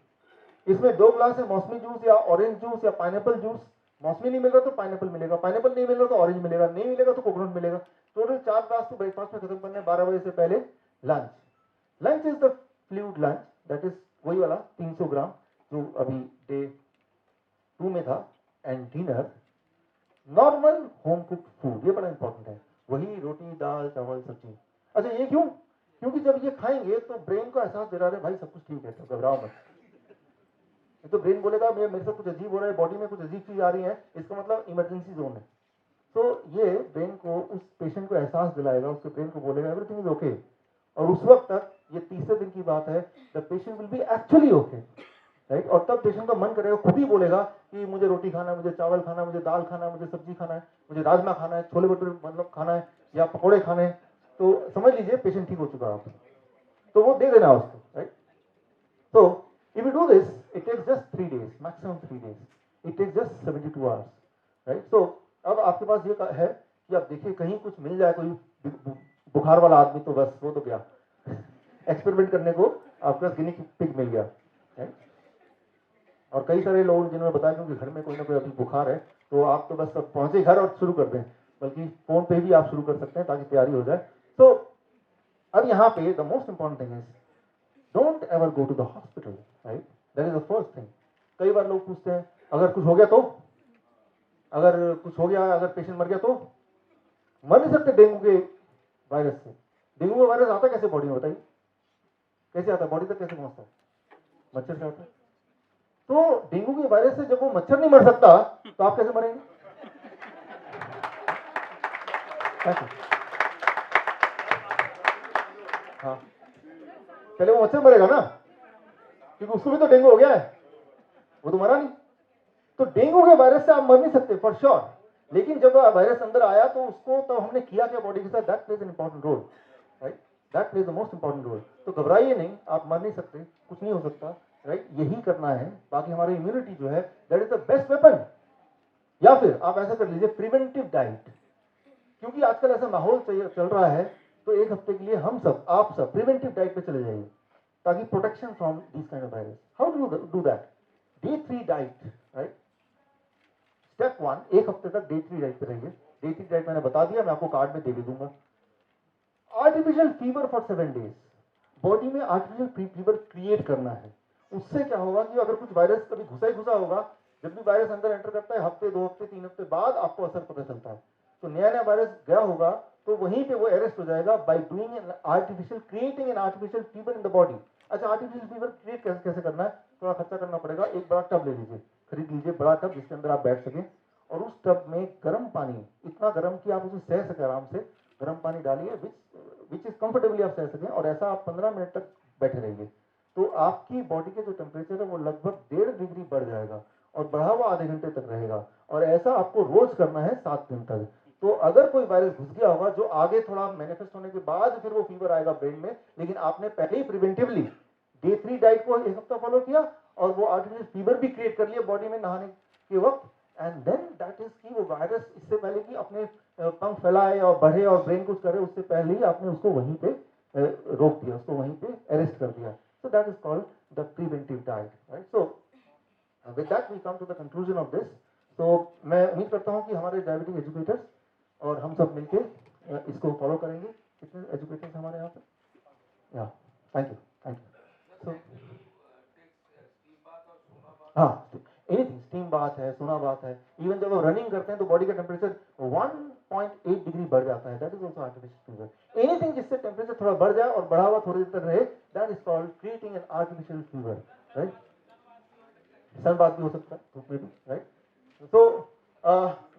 इसमें 2 ग्लास है मौसमी जूस या ऑरेंज जूस या पाइनएप्पल जूस। मौसमी नहीं मिल रहा तो पाइनएप्पल मिलेगा, पाइनएप्पल नहीं मिल रहा तो ऑरेंज मिलेगा, नहीं मिलेगा तो कोकोनट मिलेगा। टोटल 4 ग्लास तो ब्रेकफास्ट में खत्म करने हैं। 12 बजे से पहले lunch is the fluid lunch, that is वही वाला 300 ग्राम जो अभी डे 2 में था। And dinner normal home cooked food, ये बड़ा इंपॉर्टेंट है, वही रोटी दाल चावल सब्जी। अच्छा ये क्यों? क्योंकि जब ये खाएंगे तो ब्रेन को एहसास दे रहा है भाई सब कुछ ठीक है, तो घबराओ मत। तो ब्रेन बोलेगा मेरे साथ कुछ अजीब हो रहा है, बॉडी में कुछ अजीब चीज आ रही है, इसका मतलब इमरजेंसी जोन है। तो ये ब्रेन को, उस पेशेंट को एहसास दिलाएगा, उसके ब्रेन को बोलेगा एवरीथिंग इज ओके। और उस वक्त तक, ये तीसरे दिन की बात है, the patient will be actually okay, right. और तब पेशेंट का मन करेगा, खुद ही बोलेगा कि मुझे रोटी खाना है, मुझे चावल खाना है, मुझे दाल खाना है, मुझे सब्जी खाना है, मुझे राजमा खाना है, छोले भटूरे मतलब खाना है या पकौड़े खाने हैं, तो समझ लीजिए पेशेंट ठीक हो चुका है आपको, तो वो दे देना उसको, right. So if you do this, it takes just 3 days, maximum 3 days. It takes just 72 hours, right? So अब आपके पास ये है कि आप देखिए कहीं कुछ मिल जाए, कोई बुखार वाला आदमी, तो बस वो तो गया एक्सपेरिमेंट करने को आपके पास गिनी पिग मिल गया, right? और कई सारे लोग जिन्होंने बताया क्योंकि घर में कोई ना कोई अभी बुखार है, तो आप तो बस अब पहुंचे घर और शुरू कर दें, बल्कि फोन पे भी आप शुरू कर सकते हैं ताकि तैयारी हो जाए। तो अब यहाँ पे the most important thing is don't ever go to the hospital, right. That is the first thing. कई बार लोग पूछते हैं अगर कुछ हो गया तो, अगर कुछ हो गया, अगर पेशेंट मर गया तो, मर नहीं सकते डेंगू के वायरस से। डेंगू का वायरस आता कैसे बॉडी में, बताइए कैसे आता है, बॉडी तक कैसे पहुंचता है, मच्छर से आता है। तो डेंगू के वायरस से जब वो मच्छर नहीं मर सकता तो आप कैसे मरेंगे? हाँ, पहले वो मच्छर मरेगा ना, क्योंकि उसको भी तो डेंगू हो गया है, वो तो मरा नहीं। तो डेंगू के वायरस से आप मर नहीं सकते फॉर श्योर, लेकिन जब वायरस अंदर आया तो उसको तो हमने किया क्या बॉडी के साथ, that plays an important role, right. That plays the most important role. तो घबराइए नहीं, आप मर नहीं सकते, कुछ नहीं हो सकता, राइट। यही करना है। बाकी हमारी इम्यूनिटी जो है that is the best weapon. या फिर आप ऐसा कर लीजिए, प्रिवेंटिव डाइट, क्योंकि आजकल ऐसा माहौल चल रहा है, तो एक हफ्ते के लिए हम सब, आप सब प्रिवेंटिव डाइट पे चले जाइए ताकि protection from this kind of virus. How do that? Day 3 diet, right. Step 1, एक हफ्ते तक डे 3 डाइट पे रहिए। डे 3 डाइट मैंने बता दिया, मैं आपको कार्ड में दे भी दूंगा। Artificial fever for 7 days, body में आर्टिफिशियल फीवर क्रिएट करना है। उससे क्या होगा कि अगर कुछ वायरस कभी घुसा ही घुसा होगा, जब भी वायरस अंदर एंटर करता है हफ्ते, 2 हफ्ते, 3 हफ्ते बाद आपको असर पता चलता है। तो नया नया वायरस गया होगा तो वहीं पे वो अरेस्ट हो जाएगा by doing an artificial, creating an artificial fever in the body. अच्छा, आर्टिफिशियल फीवर क्रिएट कैसे करना है? थोड़ा खर्चा करना पड़ेगा। एक बड़ा टब ले लीजिए, खरीद लीजिए बड़ा टब जिसके अंदर आप बैठ सकें, और उस टब में गर्म पानी, इतना गर्म कि आप उसे सह सके आराम से, गर्म पानी डालिए विच इज कंफर्टेबली आप सह सकें, और ऐसा आप 15 मिनट तक बैठे रहिए। तो आपकी बॉडी के जो टेम्परेचर है वो लगभग 1.5 डिग्री बढ़ जाएगा और बढ़ा हुआ आधे घंटे तक रहेगा। और ऐसा आपको रोज करना है 7 दिन तक। तो अगर कोई वायरस घुस गया होगा जो आगे थोड़ा मैनिफेस्ट होने के बाद फिर वो फीवर आएगा ब्रेन में, लेकिन आपने पहले ही प्रिवेंटिवली डे 3 डाइट को एक हफ्ता फॉलो किया और वो आर्टिफिशियल फीवर भी क्रिएट कर लिया बॉडी में नहाने के वक्त, एंड देन दैट इज की वो वायरस इससे पहले कि अपने पंख फैलाए और बढ़े और ब्रेन कुछ करे, उससे पहले ही आपने उसको वहीं पे रोक दिया, उसको वहीं पे अरेस्ट कर दिया। So that is called the preventive diet, right. So with that we come to the conclusion of this. तो मैं उम्मीद करता हूँ कि हमारे डायबिटिक एजुकेटर्स और हम सब मिलके इसको फॉलो करेंगे। कितने एजुकेटर्स हमारे यहाँ पे? या थैंक यू, थैंक यू। हाँ, एनीथिंग, स्टीम बात है, सोना बात है, इवन जब आप रनिंग करते हैं तो बॉडी का टेम्परेचर 1.8 डिग्री बढ़ जाता है, that is also artificial fever. Anything जिससे टेम्परेचर थोड़ा बढ़ जाए और बढ़ा हुआ थोड़ी देर तक रहे, that is called creating an artificial fever, right. सन बात भी हो सकता है, धूप में भी, राइट। तो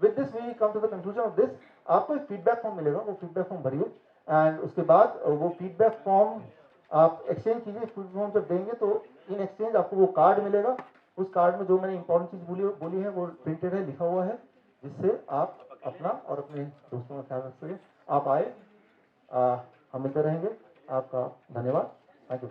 with this we come to the conclusion of this. आपको एक फीडबैक फॉर्म मिलेगा, वो फीडबैक फॉर्म भरिए, एंड उसके बाद वो फीडबैक फॉर्म आप एक्सचेंज कीजिए। फीडबैक फॉर्म जब देंगे तो इन एक्सचेंज आपको वो कार्ड मिलेगा। उस कार्ड में जो मैंने इंपॉर्टेंट चीज बोली है वो प्रिंटेड है, लिखा हुआ है, जिससे आप अपना और अपने दोस्तों का ख्याल रख सकें। आप आए, हम मिलते रहेंगे। आपका धन्यवाद, थैंक यू।